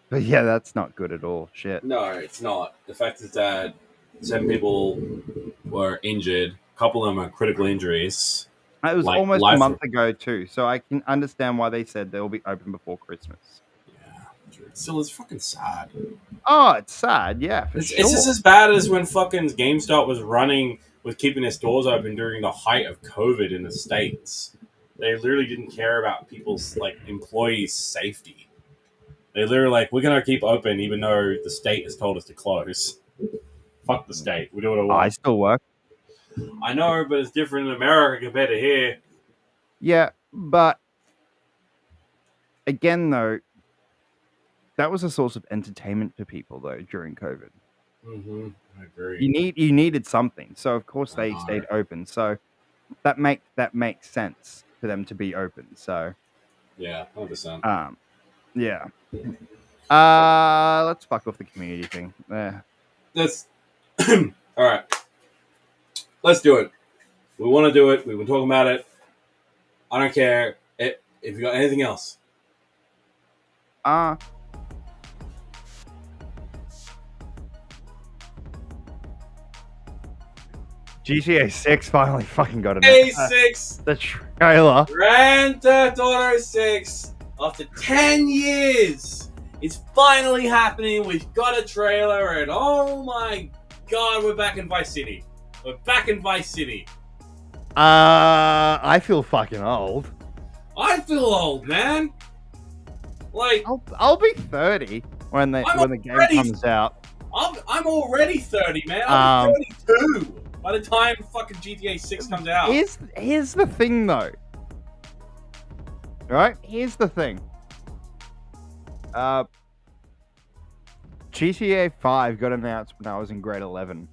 But yeah, that's not good at all. Shit. No, it's not. The fact is that 7 people were injured. A couple of them are critical injuries. It was almost a month ago too, so I can understand why they said they'll be open before Christmas. Yeah, still, it's fucking sad. Oh, it's sad. Yeah, for sure. It's just as bad as when fucking GameStop was keeping their stores open during the height of COVID in the States. They literally didn't care about people's employees' safety. They literally we're gonna keep open even though the state has told us to close. Fuck the state. We do what I want. I still work. I know, but it's different in America compared to here. Yeah, but again, though, that was a source of entertainment to people though during COVID. Mm-hmm. I agree. You needed something, so of course they stayed open. So that makes sense for them to be open. So yeah, 100%. Yeah. Let's fuck off the community thing. That's all right. Let's do it. We want to do it. We've been talking about it. I don't care if you got anything else. GTA 6 finally fucking got A6. The trailer. Grand Theft Auto 6. After 10 years, it's finally happening. We've got a trailer, and oh my god, we're back in Vice City. We're back in Vice City. I feel fucking old. I feel old, man. I'll be 30 when the game comes out. I'm already 30, man. I'm 32 by the time fucking GTA 6 comes out. Here's the thing, though. Right? Here's the thing. GTA 5 got announced when I was in grade 11.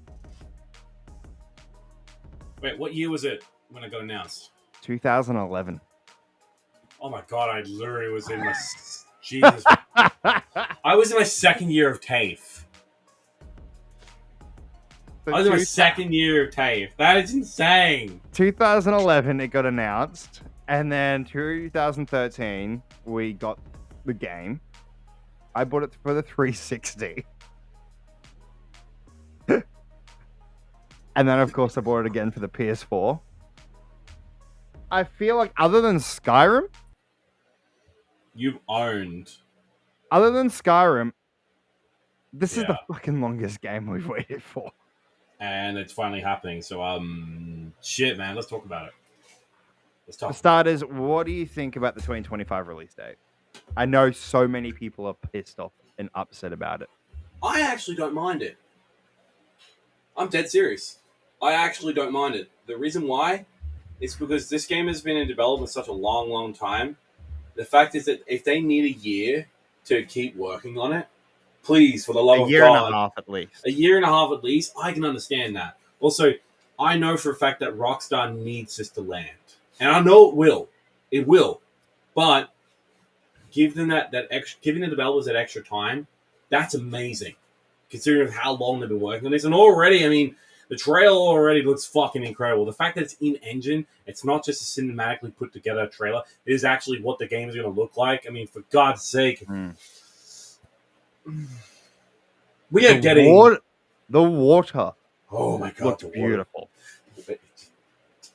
Wait, what year was it when it got announced? 2011. Oh my god, I literally was in my... Jesus. I was in my second year of TAFE. I was in my second year of TAFE. That is insane. 2011, it got announced. And then 2013, we got the game. I bought it for the 360. And then, of course, I bought it again for the PS4. I feel like other than Skyrim... You've owned. Other than Skyrim, this is the fucking longest game we've waited for. And it's finally happening. So, shit, man. Let's talk about it. For starters, what do you think about the 2025 release date? I know so many people are pissed off and upset about it. I actually don't mind it. I'm dead serious. I actually don't mind it. The reason why is because this game has been in development such a long, long time. The fact is that if they need a year to keep working on it, please, for the love of God. A year and a half at least. A year and a half at least, I can understand that. Also, I know for a fact that Rockstar needs this to land. And I know it will. It will. But give them giving the developers that extra time, that's amazing. Considering how long they've been working on this. And already, I mean, the trailer already looks fucking incredible. The fact that it's in-engine, it's not just a cinematically put together trailer. It is actually what the game is going to look like. I mean, for God's sake. We are getting... The water. Oh my God. Looks beautiful.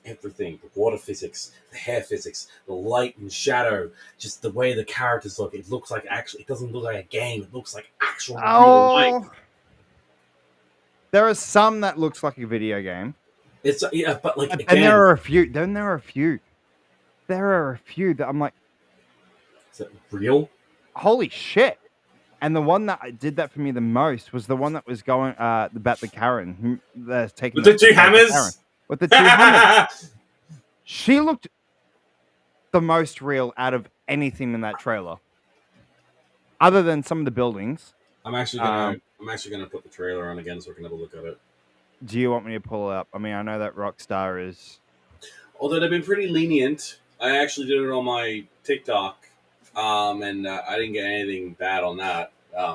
Everything, the water physics, the hair physics, the light and shadow, just the way the characters look. It looks like it doesn't look like a game. It looks like actual real life. There are some that looks like a video game. But again, and there are a few. Then there are a few. There are a few that I'm like, Is that real? Holy shit! And the one that did that for me the most was the one that was going about the Karen that's taking With the two the Karen, hammers? with the two hammers. She looked the most real out of anything in that trailer, other than some of the buildings. I'm actually gonna put the trailer on again so we can have a look at it. Do you want me to pull it up? I mean, I know that Rockstar is. Although they've been pretty lenient, I actually did it on my TikTok, and I didn't get anything bad on that.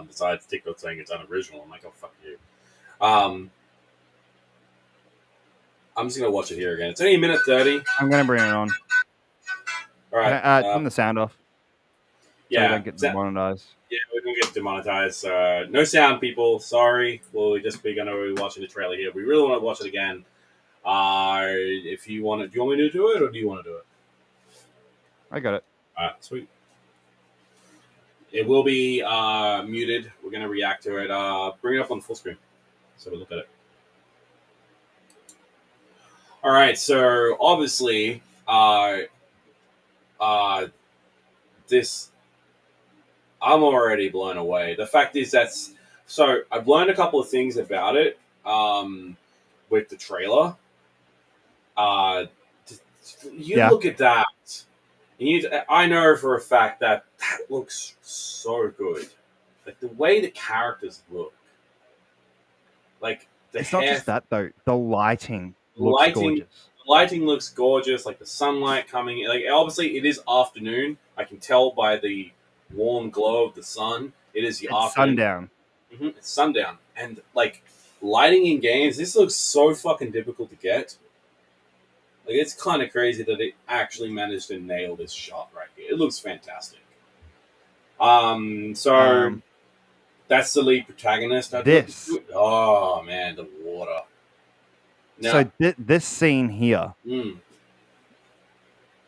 Besides TikTok saying it's unoriginal, I'm like, oh fuck you. I'm just gonna watch it here again. It's only 1:30. I'm gonna bring it on. All right, turn the sound off. Yeah, so we don't get demonetized. Yeah, we're gonna get demonetized. No sound, people. Sorry. We'll just be gonna be watching the trailer here. We really want to watch it again. If you want to, do you want me to do it, or do you want to do it? I got it. All right, sweet. It will be muted. We're gonna react to it. Bring it up on full screen, so we look at it. All right. So obviously, this. I'm already blown away. The fact is so I've learned a couple of things about it with the trailer. Look at that. I know for a fact that looks so good. Like the way the characters look. Like it's not just that though. The lighting looks gorgeous. The lighting looks gorgeous. Like the sunlight coming in. Like obviously it is afternoon. I can tell by the warm glow of the sun. It is the afternoon. Sundown. Mm-hmm. It's sundown. And like lighting in games, this looks so fucking difficult to get. Like it's kind of crazy that it actually managed to nail this shot right here. It looks fantastic. So that's the lead protagonist. Oh man, the water. Now, so this scene here.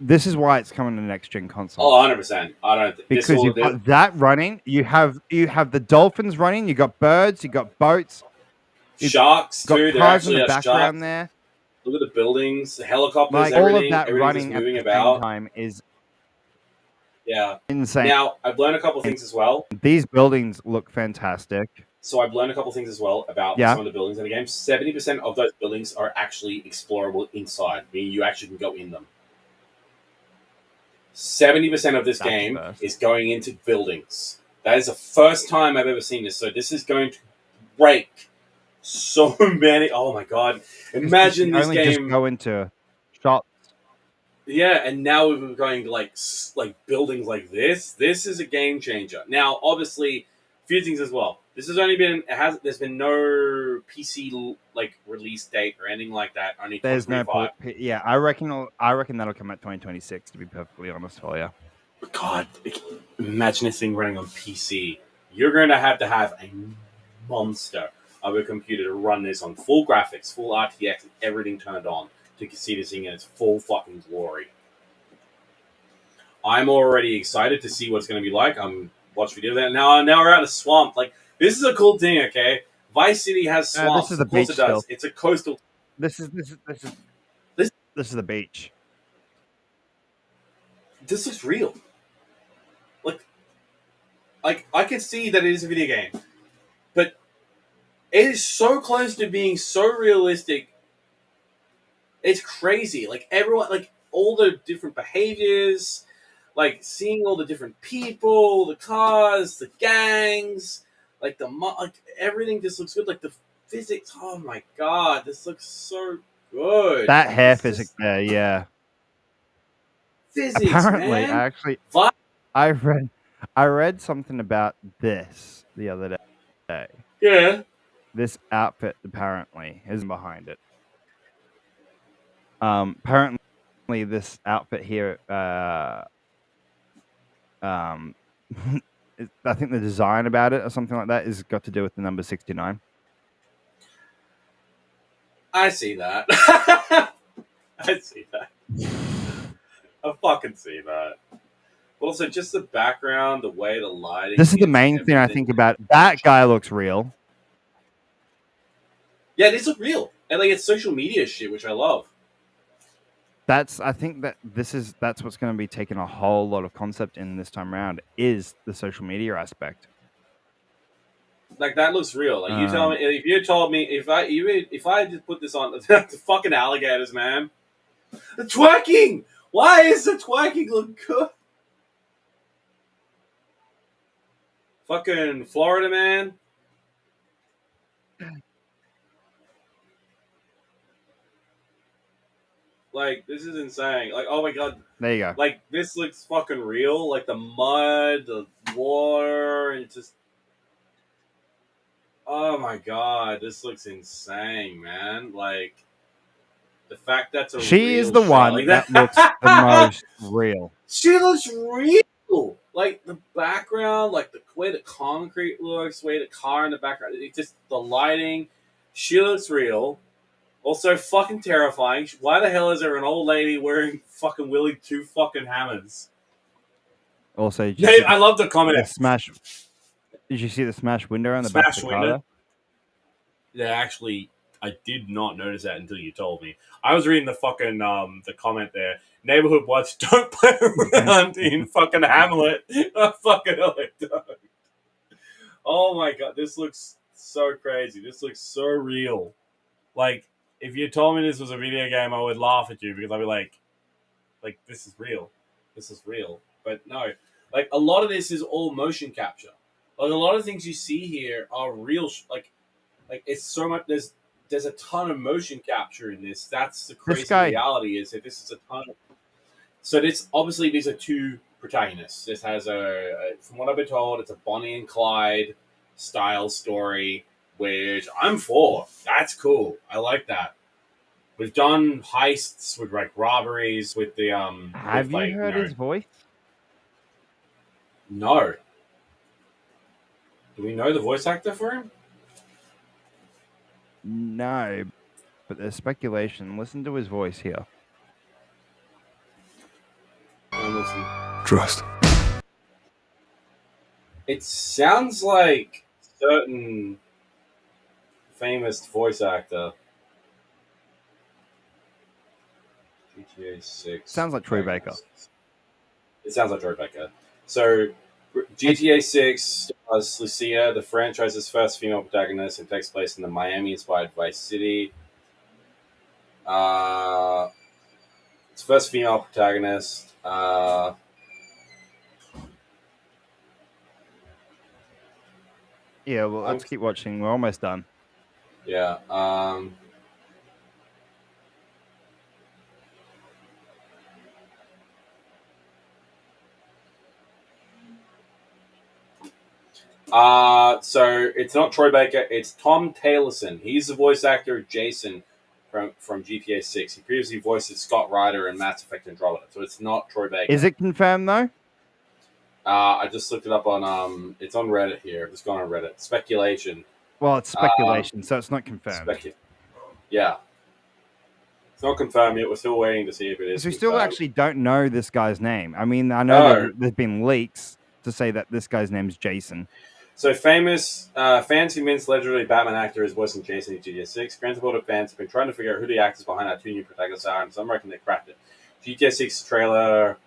This is why it's coming to next gen console. Oh, 100%. I don't because you've got that running. You have the dolphins running. You got birds. You got boats. Sharks too. Got cars in the background there. Look at the buildings, the helicopters, like, everything. All of that running moving at the about. same time is insane. Now I've learned a couple of things as well. These buildings look fantastic. So I've learned a couple of things as well about some of the buildings in the game. 70% of those buildings are actually explorable inside, meaning you actually can go in them. 70% of this game is going into buildings. That is the first time I've ever seen this. So this is going to break so many. Oh my god! Imagine this game. Just go into shops. Yeah, and now we're going to like buildings like this. This is a game changer. Now, obviously, a few things as well. This has only been there's been no PC like release date or anything like that. Only there's no yeah. I reckon that'll come out 2026. To be perfectly honest for you. God, imagine this thing running on PC. You're going to have a monster of a computer to run this on full graphics, full RTX, and everything turned on to see this thing in its full fucking glory. I'm already excited to see what it's going to be like. I'm watching video of that now. Now we're out in a swamp. Like this is a cool thing, okay? Vice City has swamps. This is the beach. Of course it does. It's a coastal. This is the beach. This looks real. Like I can see that it is a video game, but it is so close to being so realistic. It's crazy. Like everyone, like all the different behaviors, like seeing all the different people, the cars, the gangs, like everything just looks good. Like the physics. Oh my god, this looks so good. That hair physics there, yeah. Physics. Apparently, man. actually, I read something about this the other day. Yeah. This outfit apparently is behind it. Apparently, this outfit here. I think the design about it or something like that is got to do with the number 69. I see that. I see that. I fucking see that. But also, just the background, the way the lighting. This is the main thing I think about. That guy looks real. Yeah, these look real, and like it's social media shit, which I love. I think that's what's going to be taking a whole lot of concept in this time around is the social media aspect. Like that looks real. Like you tell me if you told me if I just put this on the fucking alligators, man. The twerking. Why is the twerking look good? Fucking Florida, man. Like this is insane. Like oh my god. There you go. Like this looks fucking real. Like the mud, the water, and just. Oh my god, this looks insane, man. Like the fact that's a she real is the shot one like that looks the most real. She looks real. Like the background, like the way the concrete looks, the way the car in the background, it just the lighting. She looks real. Also, fucking terrifying. Why the hell is there an old lady wearing fucking wielding two fucking hammers? Also, I love the comment. The smash. Did you see the smash window on the back of the car? There? Yeah, actually, I did not notice that until you told me. I was reading the fucking the comment there. Neighborhood watch, don't play around in fucking Hamlet. Fucking hell, it don't. Oh my god, this looks so crazy. This looks so real. Like, if you told me this was a video game, I would laugh at you because I'd be like, this is real. This is real. But no, like a lot of this is all motion capture. Like a lot of things you see here are real. Like it's so much. There's a ton of motion capture in this. That's the crazy reality. Is that this is a ton. So this obviously these are two protagonists. This has from what I've been told, it's a Bonnie and Clyde style story, which I'm for. That's cool. I like that. We've done heists with like robberies with the Have you heard his voice? No. Do we know the voice actor for him? No, but there's speculation. Listen to his voice here. Trust. It sounds like certain famous voice actor. GTA 6. Sounds like Troy Baker. It sounds like Troy Baker. So, GTA 6 stars Lucia, the franchise's first female protagonist, and takes place in the Miami-inspired Vice City. Its first female protagonist. Yeah, well, let's keep watching. We're almost done. Yeah. So it's not Troy Baker, it's Tom Taylorson. He's the voice actor of Jason from GTA 6. He previously voiced Scott Ryder in Mass Effect Andromeda, so it's not Troy Baker. Is it confirmed though? I just looked it up on it's on Reddit here. Just gone on Reddit. Speculation. Well, it's speculation, so it's not confirmed. Yeah. It's not confirmed yet. We're still waiting to see if it is. Because we still actually don't know this guy's name. I mean, I know there's been leaks to say that this guy's name is Jason. So fans convinced legendary Batman actor is voicing Jason in GTA 6. Grand Theft Auto fans have been trying to figure out who the actors behind our two new protagonists are, and some reckon they cracked it. GTA 6 trailer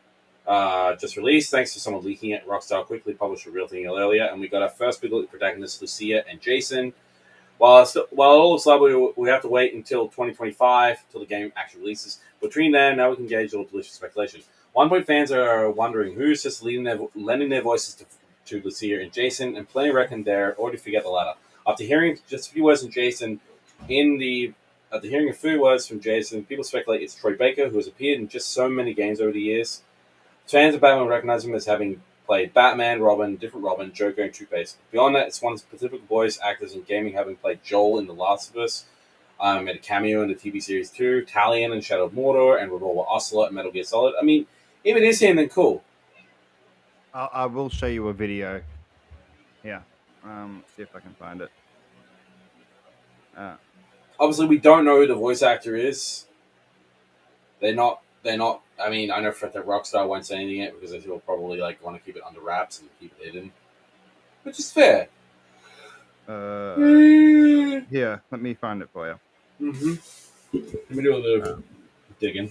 just released, thanks to someone leaking it. Rockstar quickly published a real thing earlier, and we got our first big look at protagonists, Lucia and Jason. While it all looks like we have to wait until 2025 until the game actually releases. Between then, now we can gauge all delicious speculation. One point fans are wondering who's just lending their voices to Lucia and Jason, and plenty reckon they're already forget the latter. After hearing just a few words from Jason, after hearing a few words from Jason, people speculate it's Troy Baker, who has appeared in just so many games over the years. Fans of Batman recognize him as having played Batman, Robin, different Robin, Joker, and Two-Face. Beyond that, it's one of the specific voice actors in gaming, having played Joel in The Last of Us, made a cameo in the TV series 2, Talion in Shadow of Mordor, and Revolver Ocelot in Metal Gear Solid. I mean, if it is him, then cool. I will show you a video. Yeah. See if I can find it. Obviously, we don't know who the voice actor is. They're not. I mean, I know for that Rockstar won't say anything yet because they will probably want to keep it under wraps and keep it hidden, which is fair. Here, let me find it for you. Mm-hmm. Let me do a little digging.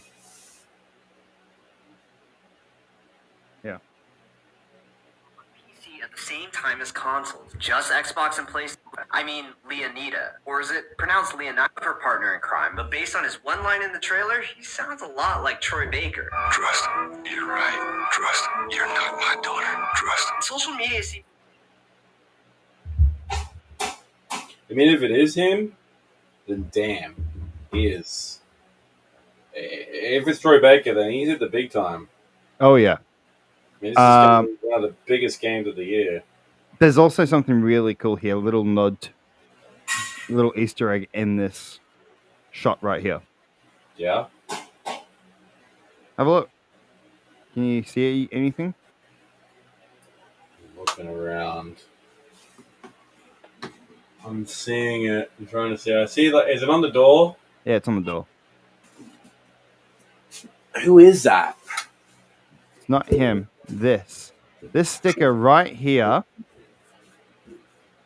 same time as consoles. Just Xbox and PlayStation. I mean, Leonida. Or is it pronounced Leonida? Her partner in crime. But based on his one line in the trailer, he sounds a lot like Troy Baker. Trust, you're right. Trust, you're not my daughter. Trust. Social media seems... I mean, if it is him, then damn, he is. If it's Troy Baker, then he's at the big time. Oh, yeah. I mean, this is gonna be one of the biggest games of the year. There's also something really cool here. A little nod, little Easter egg in this shot right here. Yeah? Have a look. Can you see anything? I'm looking around. I'm seeing it. I'm trying to see. I see, like, is it on the door? Yeah, it's on the door. Who is that? It's not him. This sticker right here.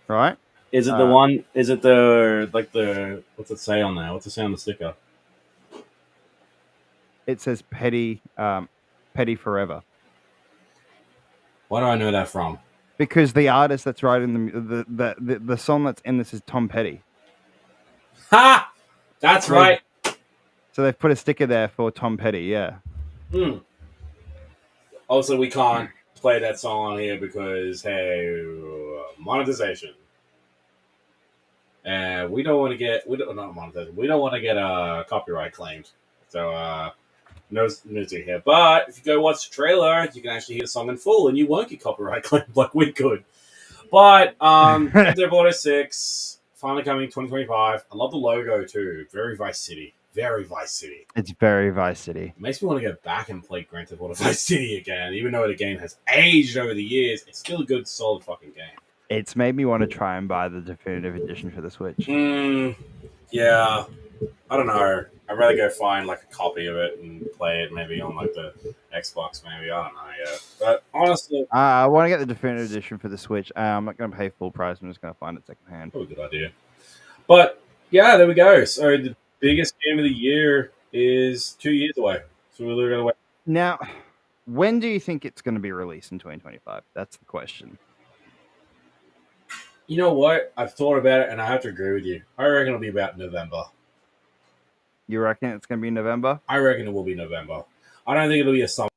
Right? Is it the one? Is it the what's it say on there? What's it say on the sticker? It says Petty Forever. Why do I know that from? Because the artist that's writing the song that's in this is Tom Petty. Ha! That's right. So they've put a sticker there for Tom Petty, yeah. Also, we can't play that song on here because, hey, monetization. And we don't want to get not monetization. We don't want to get copyright claimed. So no nudity here. But if you go watch the trailer, you can actually hear the song in full, and you won't get copyright claimed like we could. But Grand Theft Auto 6 finally coming 2025. I love the logo too. Very Vice City. Very Vice City. It's very Vice City. It makes me want to go back and play Grand Theft Auto Vice City again. Even though the game has aged over the years, it's still a good, solid fucking game. It's made me want to try and buy the definitive edition for the Switch. Yeah. I don't know. I'd rather go find like a copy of it and play it maybe on like the Xbox maybe. I don't know yet. But honestly... I want to get the definitive edition for the Switch. I'm not going to pay full price. I'm just going to find it secondhand. Probably a good idea. But yeah, there we go. So the biggest game of the year is 2 years away. So we're literally going to wait. Now, when do you think it's going to be released in 2025? That's the question. You know what? I've thought about it, and I have to agree with you. I reckon it'll be about November. You reckon it's going to be November? I reckon it will be November. I don't think it'll be a summer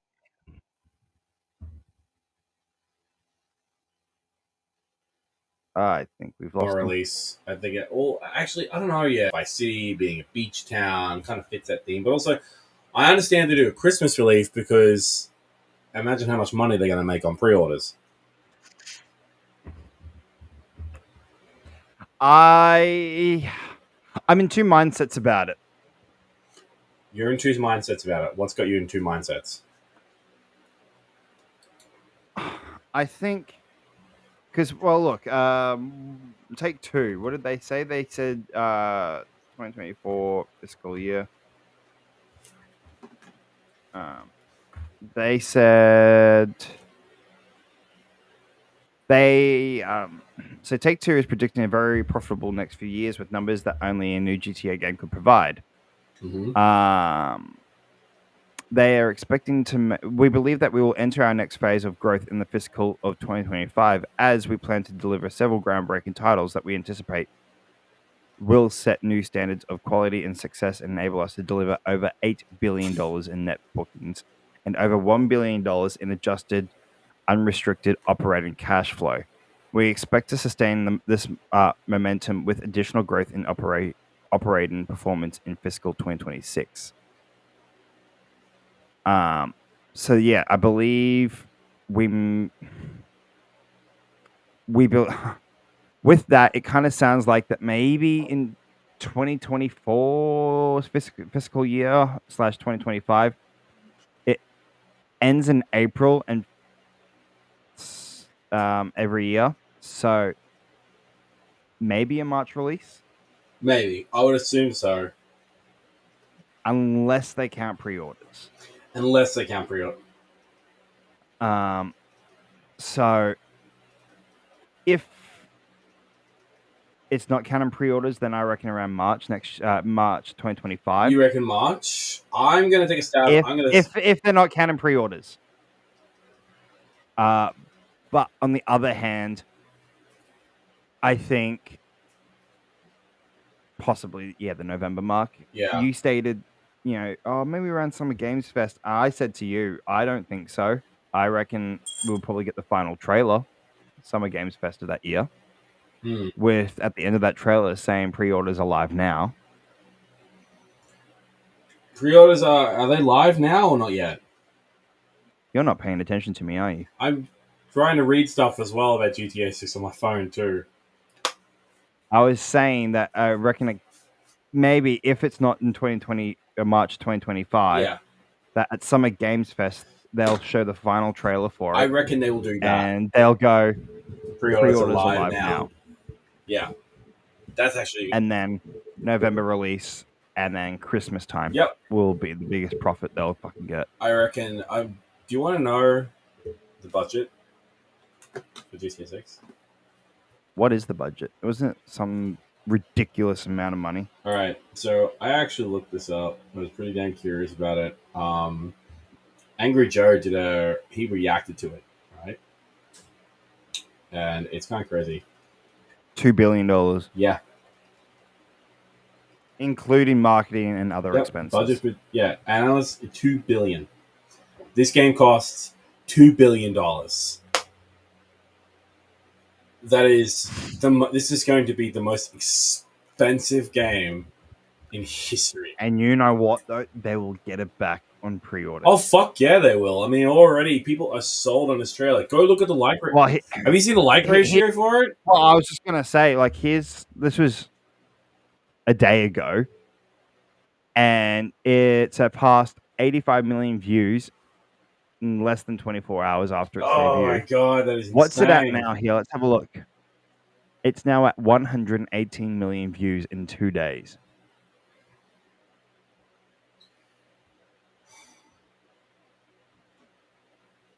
I think we've lost release. I think it. Well, actually, I don't know yet. Vice City being a beach town kind of fits that theme, but also, I understand they do a Christmas release because imagine how much money they're going to make on pre-orders. I'm in two mindsets about it. You're in two mindsets about it. What's got you in two mindsets? I think because, well, look, Take Two. What did they say? They said 2024 fiscal year. They said so Take Two is predicting a very profitable next few years with numbers that only a new GTA game could provide. Mm-hmm. They are expecting to... We believe that we will enter our next phase of growth in the fiscal of 2025 as we plan to deliver several groundbreaking titles that we anticipate will set new standards of quality and success and enable us to deliver over $8 billion in net bookings and over $1 billion in adjusted, unrestricted operating cash flow. We expect to sustain this momentum with additional growth in operating performance in fiscal 2026. So yeah, I believe we built with that. It kind of sounds like that maybe in 2024 fiscal year / 2025, it ends in April and every year. So maybe a March release. Maybe. I would assume so. Unless they count pre-orders. Unless they count pre-order. So if it's not counting pre-orders, then I reckon around March 2025. You reckon March? I'm going to take a stab. If they're not counting pre-orders. But on the other hand, I think possibly, the November mark. Yeah. You stated, maybe around Summer Games Fest. I said to you, I don't think so. I reckon we'll probably get the final trailer, Summer Games Fest of that year, with at the end of that trailer saying pre-orders are live now. Pre-orders are they live now or not yet? You're not paying attention to me, are you? I'm trying to read stuff as well about GTA 6 on my phone too. I was saying that I reckon maybe if it's not in 2020 or March 2025, that at Summer Games Fest they'll show the final trailer for it. I reckon they will do that, and they'll go pre-orders are live now. Yeah, that's actually. And then November release, and then Christmas time. Will be the biggest profit they'll fucking get. I reckon. Do you want to know the budget for GTA 6? What is the budget? Wasn't it some ridiculous amount of money? All right, so I actually looked this up. I was pretty damn curious about it. Angry Joe he reacted to it, right? And it's kind of crazy. $2 billion. Yeah. Including marketing and other expenses. Budget, analysts, $2 billion. This game costs $2 billion. This is going to be the most expensive game in history. And you know what, though? They will get it back on pre-order. Oh, fuck yeah, they will. I mean, already people are sold on this trailer. Go look at the like ratio. Well, have you seen the like ratio for it? Well, I was just going to say, this was a day ago, and it surpassed 85 million views in less than 24 hours after its debut. Oh my god, that is insane. What's it at now here? Let's have a look. It's now at 118 million views in 2 days.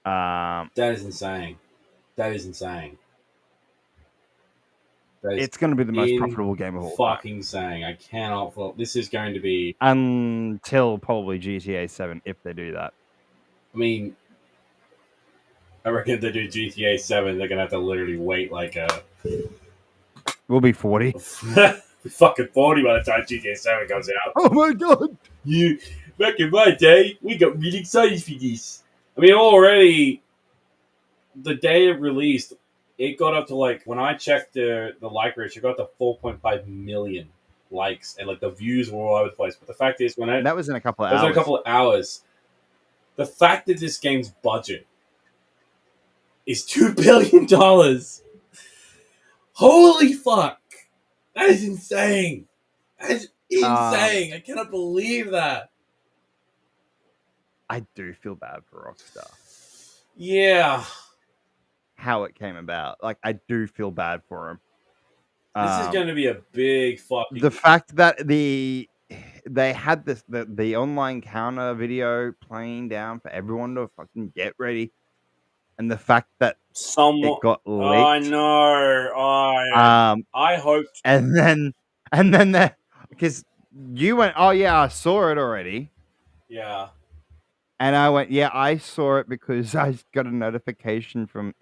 That is insane. That is insane. It's going to be the most profitable game of all time. Fucking insane. I cannot. This is going to be until probably GTA 7 if they do that. I mean, I reckon if they do GTA 7, they're gonna have to literally wait We'll be 40. Fucking 40 by the time GTA 7 comes out. Oh my god! Back in my day, we got really excited for this. I mean, already the day it released, it got up to when I checked the like ratio, it got to 4.5 million likes, and the views were all over the place. But the fact is, that was in a couple of hours. It was in a couple of hours. The fact that this game's budget is $2 billion. Holy fuck! That is insane. That is insane. I cannot believe that. I do feel bad for Rockstar. Yeah. How it came about. I do feel bad for him. This is going to be a big fucking... The fact that they had the online counter video playing down for everyone to fucking get ready. And the fact that it got leaked. I know. I hoped... And then because you went, oh yeah, I saw it already. Yeah. And I went, yeah, I saw it because I got a notification from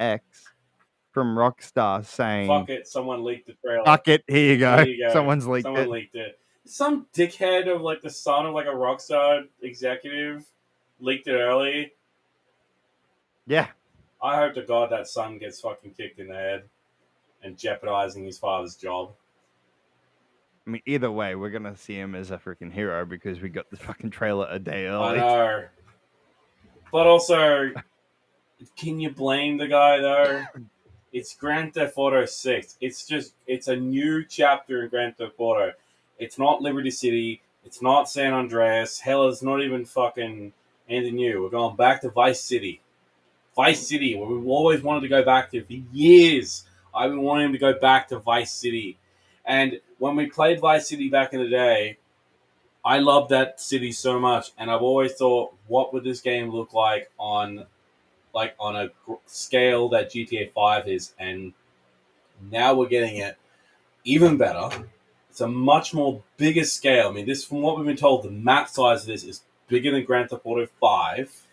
Rockstar saying, fuck it, someone leaked the trailer. Fuck it, here you go. Someone leaked it. Some dickhead of the son of a Rockstar executive leaked it early. Yeah. I hope to God that son gets fucking kicked in the head and jeopardizing his father's job. I mean, either way, we're going to see him as a freaking hero because we got the fucking trailer a day early. I know. But also, can you blame the guy, though? It's Grand Theft Auto 6. It's a new chapter in Grand Theft Auto. It's not Liberty City. It's not San Andreas. Hell, it's not even fucking anything new. We're going back to Vice City. Vice City, where we've always wanted to go back to for years. I've been wanting to go back to Vice City. And when we played Vice City back in the day, I loved that city so much, and I've always thought, what would this game look like on a scale that GTA 5 is? And now we're getting it even better. It's a much more bigger scale. I mean, this, from what we've been told, the map size of this is bigger than Grand Theft Auto 5.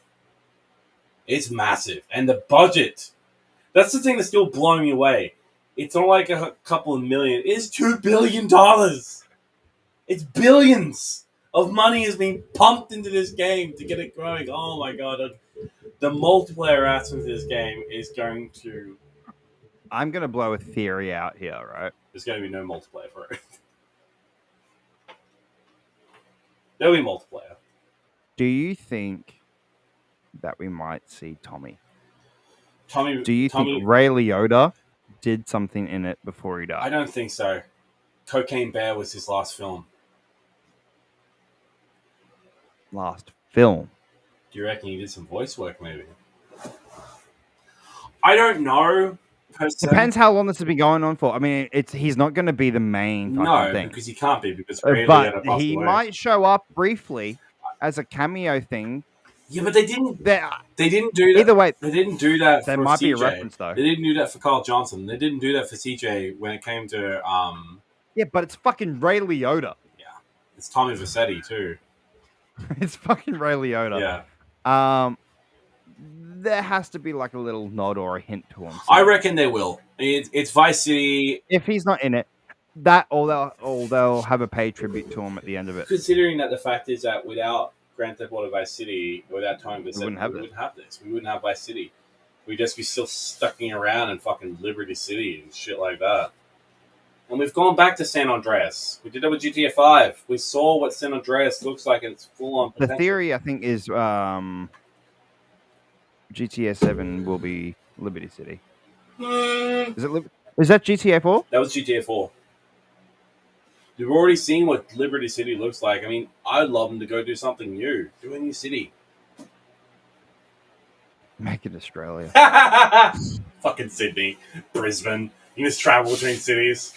It's massive, and the budget That's the thing that's still blowing me away. It's not like a couple of million. It's $2 billion. It's billions of money is being pumped into this game to get it growing. Oh my god. The multiplayer aspect of this game is going to... I'm going to blow a theory out here, right? There's going to be no multiplayer for it. There'll be multiplayer. Do you think that we might see Tommy? Tommy, Do you think Ray Liotta did something in it before he died? I don't think so. Cocaine Bear was his last film. Last film? Do you reckon he did some voice work, maybe? I don't know. Depends how long this has been going on for. I mean, he's not going to be the main fucking thing. Because he can't be, because but he might show up briefly as a cameo thing. Yeah, but they didn't do that. Either way, they didn't do that there for might CJ. be a reference, though. They didn't do that for Carl Johnson. They didn't do that for CJ when it came to... Yeah, but it's fucking Ray Liotta. Yeah. It's Tommy Vercetti, too. It's fucking Ray Liotta. Yeah. There has to be like a little nod or a hint to him. I reckon they will. It's Vice City. If he's not in it, they'll have a paid tribute to him at the end of it. Considering that the fact is that without Grand Theft Auto Vice City, without Tommy Vercetti, we wouldn't have this. We wouldn't have Vice City. We'd just be still stucking around in fucking Liberty City and shit like that. And we've gone back to San Andreas. We did that with GTA 5. We saw what San Andreas looks like, and it's full on potential. The theory, I think, is GTA 7 will be Liberty City. Is that GTA 4? That was GTA 4. You've already seen what Liberty City looks like. I mean, I'd love them to go do something new. Do a new city. Make it Australia. Fucking Sydney. Brisbane. You just travel between cities.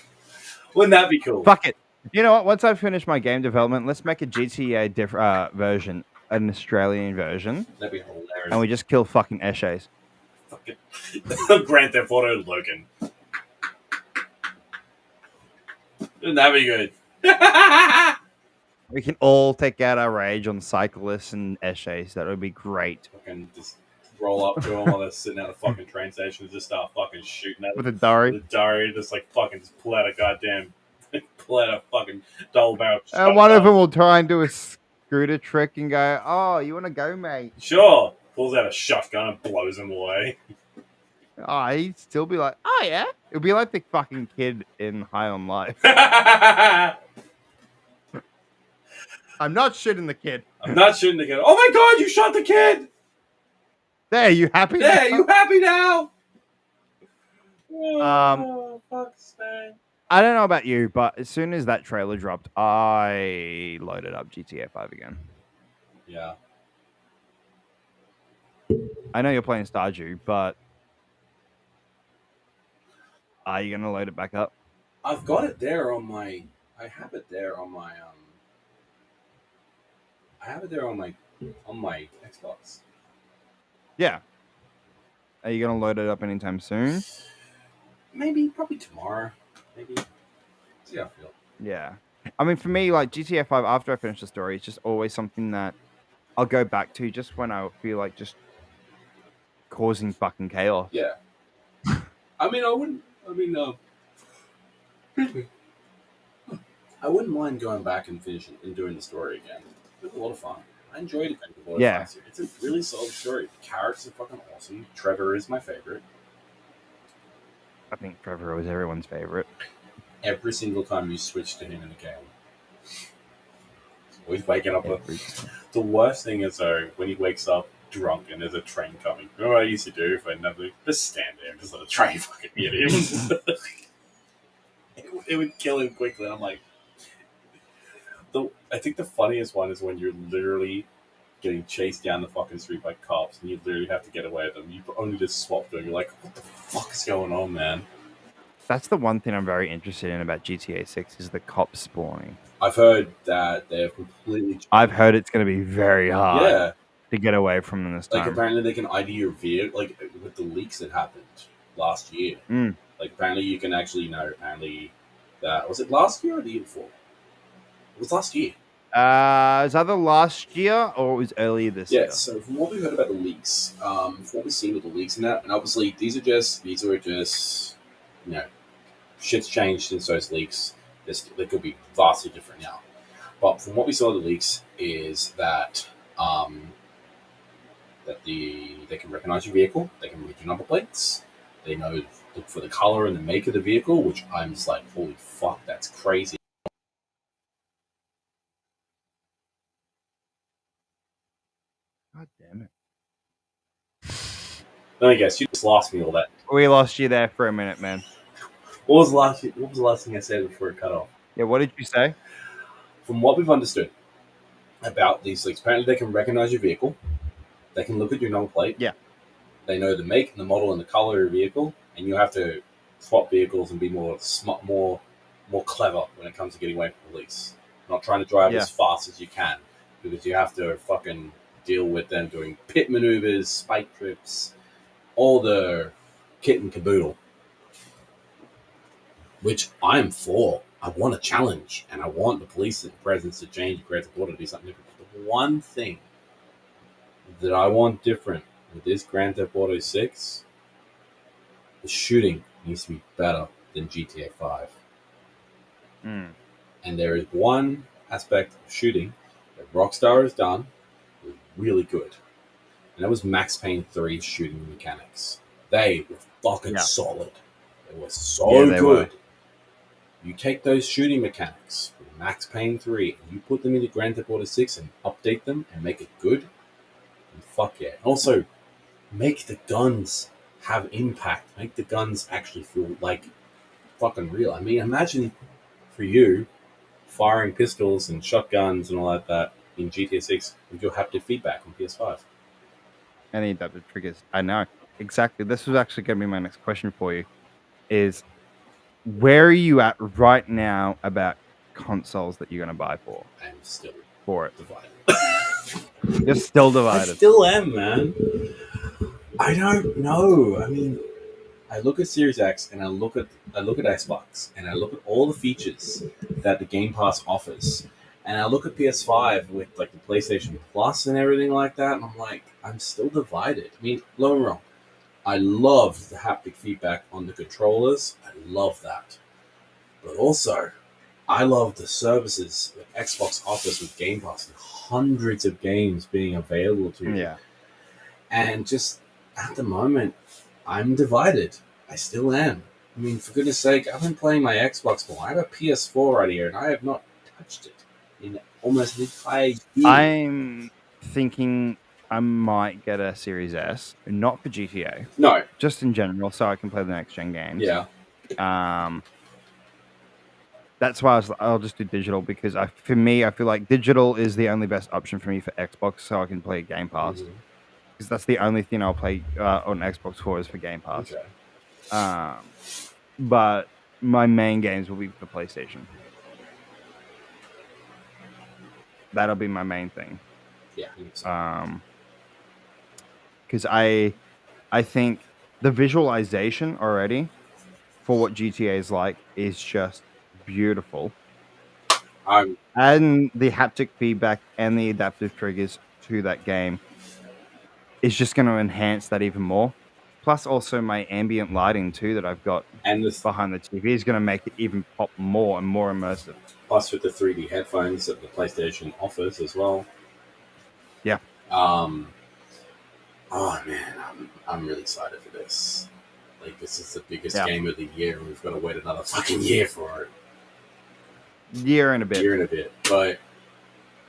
Wouldn't that be cool? Fuck it. You know what? Once I finish my game development, let's make a GTA version, an Australian version. That'd be hilarious. And we just kill fucking Eshays. Fucking Grand Theft Auto Logan. Wouldn't that be good? We can all take out our rage on cyclists and Eshays. That would be great. Fucking just roll up to them while they're sitting at a fucking train station and just start fucking shooting at them. With a Durry. With a Durry, just like fucking just pull out a goddamn... pull out a fucking double barrel. And one of them will try and do a scooter trick and go, "Oh, you want to go, mate?" Sure. Pulls out a shotgun and blows him away. Oh, he'd still be like, "Oh, yeah." It'll be like the fucking kid in High on Life. I'm not shooting the kid. I'm not shooting the kid. Oh my god, you shot the kid! There, you happy Yeah, now? you happy now? Oh, fuck's sake. I don't know about you, but as soon as that trailer dropped, I loaded up GTA 5 again. Yeah. I know you're playing Stardew, but are you going to load it back up? I've got it there on my... I have it there on my... I have it there on my Xbox. Yeah. Are you going to load it up anytime soon? Maybe, probably tomorrow. Maybe. See how I feel. Yeah. I mean, for me, like GTA 5, after I finish the story, it's just always something that I'll go back to just when I feel like just causing fucking chaos. Yeah. I mean, I wouldn't mind going back and finishing and doing the story again. It was a lot of fun. I enjoyed it. Yeah. It's a really solid story. The characters are fucking awesome. Trevor is my favorite. I think Trevor was everyone's favorite. Every single time you switch to him in the game. He's always waking up. The worst thing is, though, when he wakes up drunk and there's a train coming. You know what I used to do if I had nothing? Just stand there and just let a train fucking hit him. it would kill him quickly. I'm like... I think the funniest one is when you're literally getting chased down the fucking street by cops and you literally have to get away with them. You only just swap them. You're like, what the fuck is going on, man? That's the one thing I'm very interested in about GTA 6 is the cops spawning. I've heard that they have completely changed. I've heard it's going to be very hard to get away from them this time. Like, apparently they can ID your vehicle, like, with the leaks that happened last year. Like, apparently you can actually know, apparently, that... Was it last year or the year before? It was last year. Is either last year or it was earlier this Yeah, year. so from what we heard about the leaks, from what we've seen with the leaks and that, and obviously these are just, you know, shit's changed since those leaks. They could be vastly different now. But from what we saw in the leaks is that they can recognize your vehicle, they can read your number plates, they know look for the color and the make of the vehicle, which I'm just like, holy fuck, that's crazy. God damn it. Let me guess, you just lost me all that. We lost you there for a minute, man. What was the last thing I said before it cut off? Yeah, what did you say? From what we've understood about these leaks, apparently they can recognize your vehicle, they can look at your number plate. Yeah. They know the make and the model and the color of your vehicle, and you have to swap vehicles and be more smart, more clever when it comes to getting away from police. Not trying to drive as fast as you can, because you have to fucking deal with them doing pit maneuvers, spike trips, all the kit and caboodle. Which I'm for. I want a challenge, and I want the police presence to change, create the border to do something different. But the one thing that I want different with this Grand Theft Auto 6, the shooting needs to be better than GTA 5. Mm. And there is one aspect of shooting that Rockstar has done was really good. And that was Max Payne 3 shooting mechanics. They were fucking solid. They were so good. You take those shooting mechanics from Max Payne 3 and you put them into Grand Theft Auto 6 and update them and make it good, and fuck yeah. Also, make the guns have impact. Make the guns actually feel like fucking real. I mean, imagine for you firing pistols and shotguns and all that in GTA 6 with your haptic feedback on PS5. Any adaptive triggers. I know. Exactly. This was actually going to be my next question for you. Is where are you at right now about consoles that you're going to buy for? I'm still for it. Divided. You're still divided. I still am, man. I don't know. I mean, I look at Series X and I look at Xbox and I look at all the features that the Game Pass offers, and I look at PS5 with like the PlayStation Plus and everything like that, and I'm like, I'm still divided. I mean, low and wrong. I love the haptic feedback on the controllers. I love that. But also, I love the services that Xbox offers with Game Pass and hundreds of games being available to you. Yeah. And just at the moment, I'm divided. I still am. I mean, for goodness sake, I've been playing my Xbox more. I have a PS4 right here, and I have not touched it in almost an entire year. I'm thinking I might get a Series S, not for GTA. No. Just in general, so I can play the next gen games. Yeah. That's why I'll just do digital, because for me, I feel like digital is the only best option for me for Xbox, so I can play Game Pass. Because that's the only thing I'll play on Xbox for is for Game Pass. Okay. But my main games will be for PlayStation. That'll be my main thing. Yeah. Because I think the visualization already for what GTA is like is just beautiful. And the haptic feedback and the adaptive triggers to that game is just going to enhance that even more. Plus, also my ambient lighting too that I've got behind the TV is going to make it even pop more and more immersive. Plus, with the 3D headphones that the PlayStation offers as well. Yeah. Oh man, I'm really excited for this. Like, this is the biggest game of the year, and we've got to wait another fucking year for it. Year and a bit. But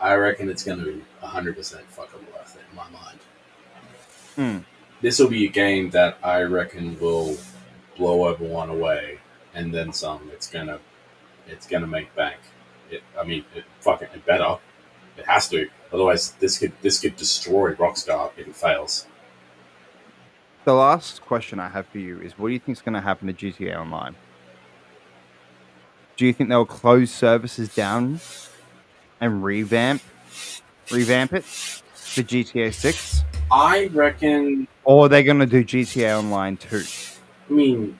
I reckon it's going to be 100% fucking worth it in my mind. This will be a game that I reckon will blow everyone away, and then some. It's gonna make bank. It better. It has to. Otherwise, this could destroy Rockstar if it fails. The last question I have for you is, what do you think is going to happen to GTA Online? Do you think they'll close services down and revamp it for GTA 6? I reckon... Or are they going to do GTA Online 2? I mean,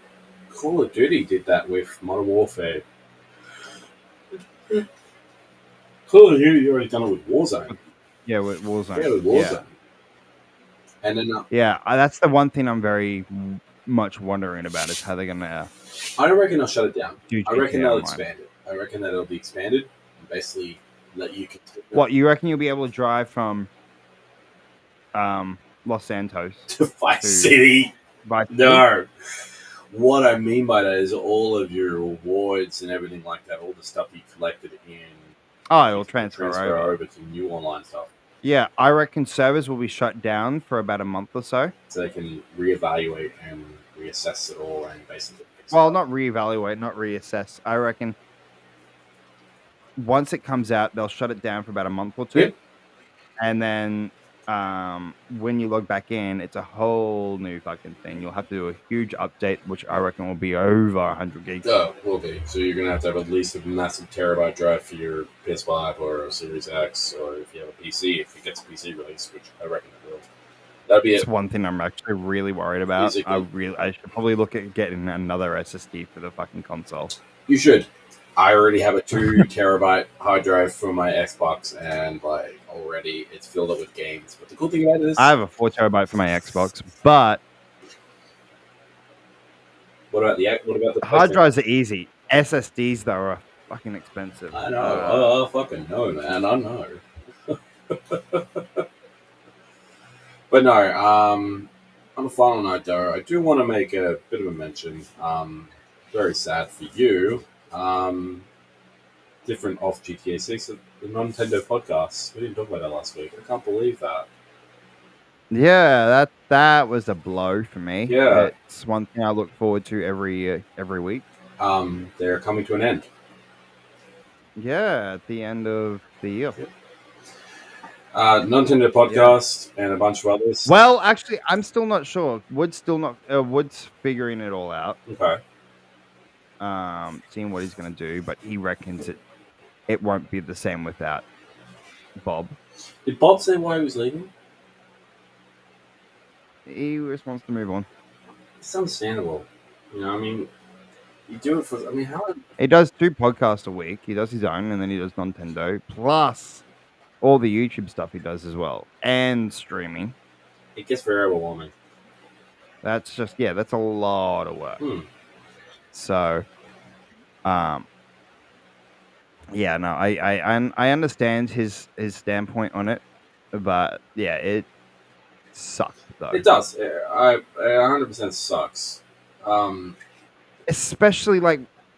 Call of Duty did that with Modern Warfare Cool, you already done it with Warzone. Yeah, with Warzone. Yeah, with Warzone. And then That's the one thing I'm very much wondering about is how they're gonna. I don't reckon they'll shut it down. do I reckon GTA they'll Online. expand it. I reckon that it'll be expanded and basically let you continue. What, you reckon you'll be able to drive from Los Santos to Vice to City? Vice City? No. What I mean by that is all of your rewards and everything like that, all the stuff you collected in. Oh, it'll transfer over to new online stuff. Yeah, I reckon servers will be shut down for about a month or so. So they can reevaluate and reassess it all and basically fix Well, it. not reevaluate, not reassess. I reckon once it comes out, they'll shut it down for about a month or two. Yep. And then when you log back in, it's a whole new fucking thing. You'll have to do a huge update, which I reckon will be over 100 gigs. Oh, will be. So you're going to have at least a massive terabyte drive for your PS5 or a Series X, or if you have a PC, if it gets a PC release, which I reckon it will. That'd be It's it. one thing I'm actually really worried about. Physically. I should probably look at getting another SSD for the fucking console. You should. I already have a 2 terabyte hard drive for my Xbox, and already it's filled up with games. But the cool thing about it is, I have a 4 terabyte for my Xbox, but what about the hard PlayStation? drives are easy. SSDs though are fucking expensive. I know. I fucking know, man. I know. But no. On a final note, though, I do want to make a bit of a mention. Very sad for you. Different off GTA 6, the Nintendo podcast. We didn't talk about that last week. I can't believe that. Yeah, that was a blow for me. Yeah. It's one thing I look forward to every week. They're coming to an end. Yeah, at the end of the year. Nintendo podcast and a bunch of others. Well, actually, I'm still not sure. Wood's figuring it all out. Okay. Seeing what he's going to do, but he reckons it won't be the same without Bob. Did Bob say why he was leaving? He just wants to move on. It's understandable. You know, I mean, you do it for. I mean, how? He does 2 podcasts a week. He does his own, and then he does Nintendo, plus all the YouTube stuff he does as well, and streaming. It gets very overwhelming. That's a lot of work. So, I understand his standpoint on it, but yeah, it sucks though. It does. I 100% sucks. Especially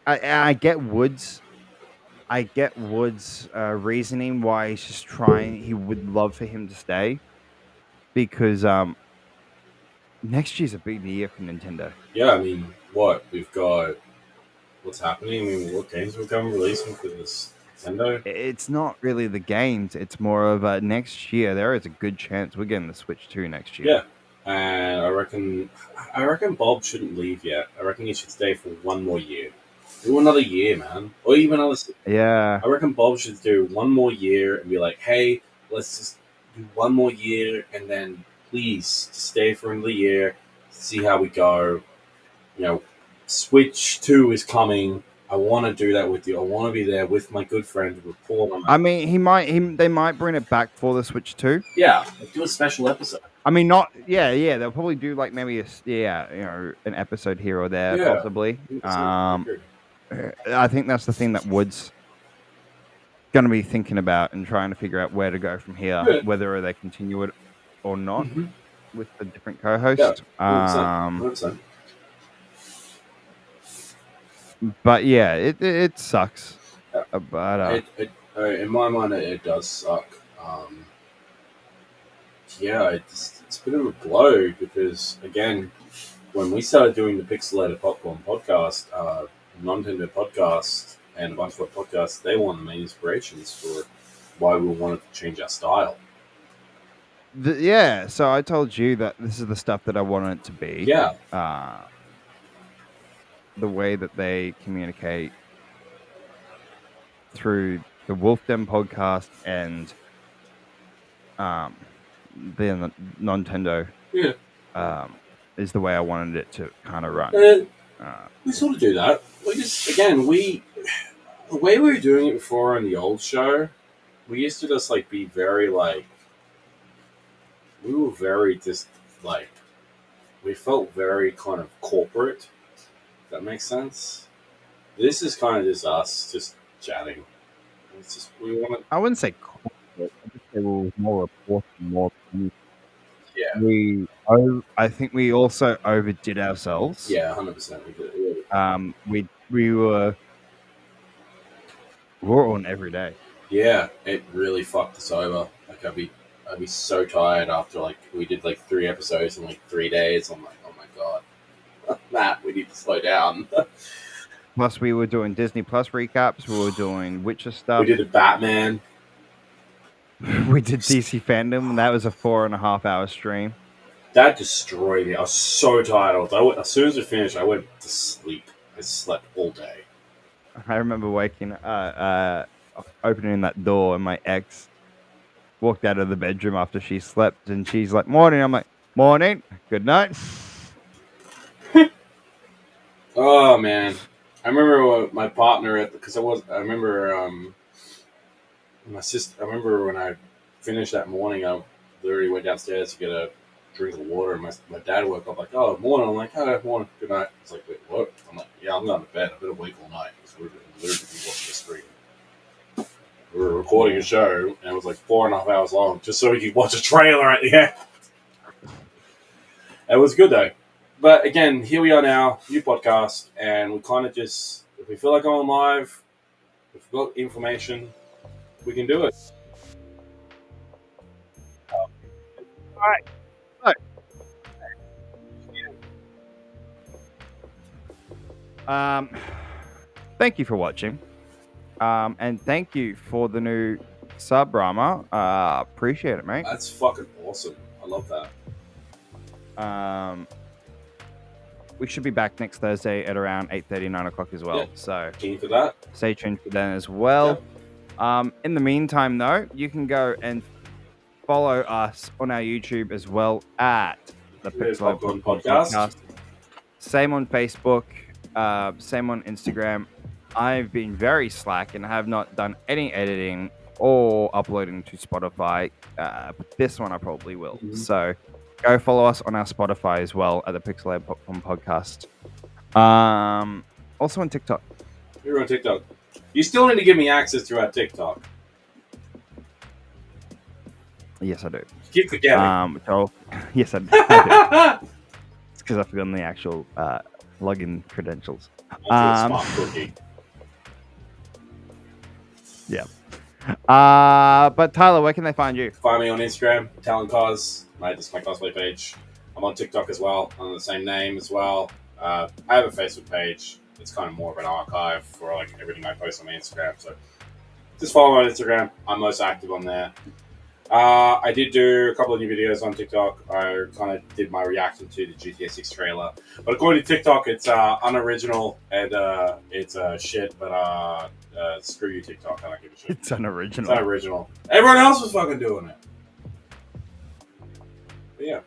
I get Woods. I get Woods' reasoning why he's just trying. He would love for him to stay because next year's a big year for Nintendo. Yeah, I mean, we've got what's happening. I mean, what games will come releasing for this Nintendo? It's not really the games. It's more of next year. There is a good chance we're getting the Switch 2 next year. Yeah, and I reckon Bob shouldn't leave yet. I reckon he should stay for one more year. Do another year, man, or even another. Yeah. I reckon Bob should do one more year and be like, "Hey, let's just do one more year, and then please just stay for another year, see how we go." You know, Switch 2 is coming. I want to do that with you. I want to be there with my good friend to report on it. I mean, they might bring it back for the Switch 2. Yeah, do a special episode. I mean, they'll probably do maybe an episode here or there, possibly. I think that's the thing that Wood's going to be thinking about and trying to figure out where to go from here, whether they continue it or not with the different co-host. Yeah, 100%. But yeah, it sucks. But in my mind, it does suck. It's a bit of a blow because, again, when we started doing the Pixelated Pocorn Podcast, Nintendo Podcast, and a bunch of podcasts, they were one of the main inspirations for why we wanted to change our style. So I told you that this is the stuff that I wanted it to be. Yeah. The way that they communicate through the Wolf Den podcast and the Nintendo is the way I wanted it to kind of run. We sort of do that. We just, again, the way we were doing it before on the old show, we used to just like be very like we were very just like we felt very kind of corporate. If that makes sense. This is kind of just us just chatting. It's just we want to. I wouldn't say corporate. I just say we were more reporting, more. Yeah, I think we also overdid ourselves. yeah, 100%. We were on every day. Yeah, it really fucked us over. Like I'd be so tired after like we did like 3 episodes in like 3 days. I'm like, oh my god, Matt, we need to slow down. Plus, we were doing Disney Plus recaps. We were doing Witcher stuff. We did a Batman. We did DC fandom, and that was a 4.5 hour stream. That destroyed me. I was so tired. As soon as we finished, I went to sleep. I slept all day. I remember opening that door, and my ex walked out of the bedroom after she slept, and she's like, "Morning." I'm like, "Morning, good night." Oh man, I remember my partner because I remember my sister. I remember when I finished that morning, I literally went downstairs to get a drink of water, and my dad woke up like, "Oh, morning." I'm like, "Oh, morning, good night." He's like, "Wait, what?" I'm like, "Yeah, I'm going to bed. I've been awake all night." Because we were literally watching the stream. We were recording a show, and it was like 4.5 hours long, just so we could watch a trailer at the end. It was good though. But again, here we are now, new podcast, and we kind of just, if we feel like going live, if we've got information, we can do it. Thank you for watching. And thank you for the new sub, Rama. Appreciate it, mate. That's fucking awesome. I love that. We should be back next Thursday at around 8:30, 9 o'clock as well. Yeah. So Keen for that? stay tuned for that as well. In the meantime, though, you can go and follow us on our YouTube as well at the Pixelated Pocorn Pocorn Podcast. Same on Facebook, same on Instagram. I've been very slack and have not done any editing or uploading to Spotify. But this one I probably will. Mhm. So go follow us on our Spotify as well at the Pixelated Pocorn Podcast. Also on TikTok. You're on TikTok. You still need to give me access to our TikTok. Yes, I do. Keep forgetting. Yes, I do. It's because I've forgotten the actual login credentials. Smart cookie. Yeah. But Tyler, where can they find you? Find me on Instagram, TalentCos. That's my cosplay page. I'm on TikTok as well, under the same name as well. I have a Facebook page. It's kind of more of an archive for like everything I post on my Instagram. So just follow me on Instagram. I'm most active on there. I did do a couple of new videos on TikTok. I kind of did my reaction to the GTA 6 trailer. But according to TikTok, it's unoriginal and it's shit. But screw you, TikTok. I don't give a shit. It's unoriginal. It's unoriginal. Everyone else was fucking doing it. But yeah.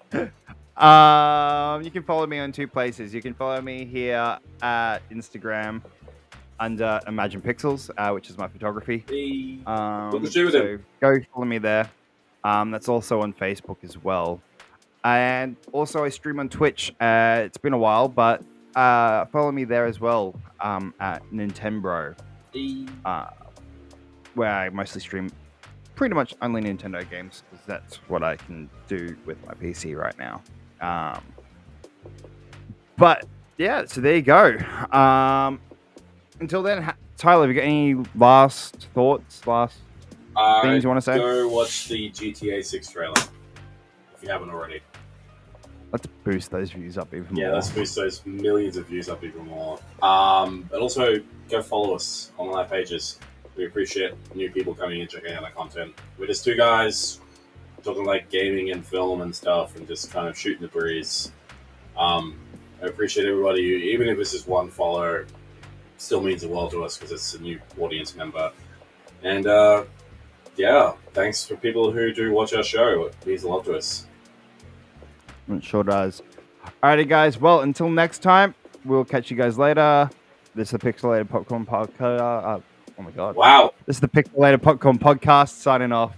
You can follow me on two places. You can follow me here at Instagram under Imagine Pixels, which is my photography. So go follow me there. That's also on Facebook as well. And also I stream on Twitch. It's been a while, but follow me there as well at Nintendo, where I mostly stream pretty much only Nintendo games because that's what I can do with my PC right now. But yeah, so there you go. Until then, Tyler, have you got any last thoughts, things you want to say? Go watch the GTA 6 trailer if you haven't already. Let's boost those views up even more. Yeah, let's boost those millions of views up even more. But also, go follow us on all our pages. We appreciate new people coming in, checking out our content. We're just two guys talking like gaming and film and stuff and just kind of shooting the breeze. I appreciate everybody, even if it's just one follow, still means the world to us because it's a new audience member. And yeah, thanks for people who do watch our show. It means a lot to us. It sure does. Alrighty, guys. Well, until next time, we'll catch you guys later. This is the Pixelated Pocorn Podcast. Oh my god. Wow. This is the Pixelated Popcorn Podcast signing off.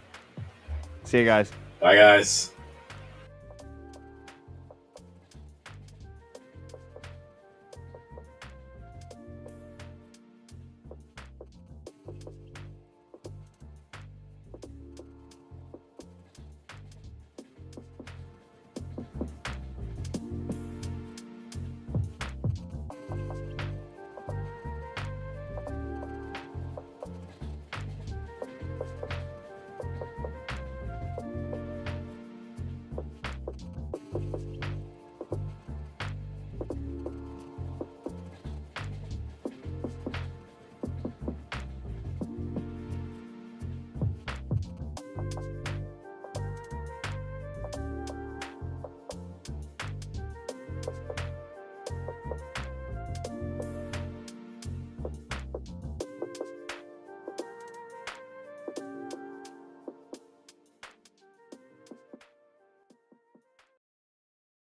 See you guys. Bye, guys.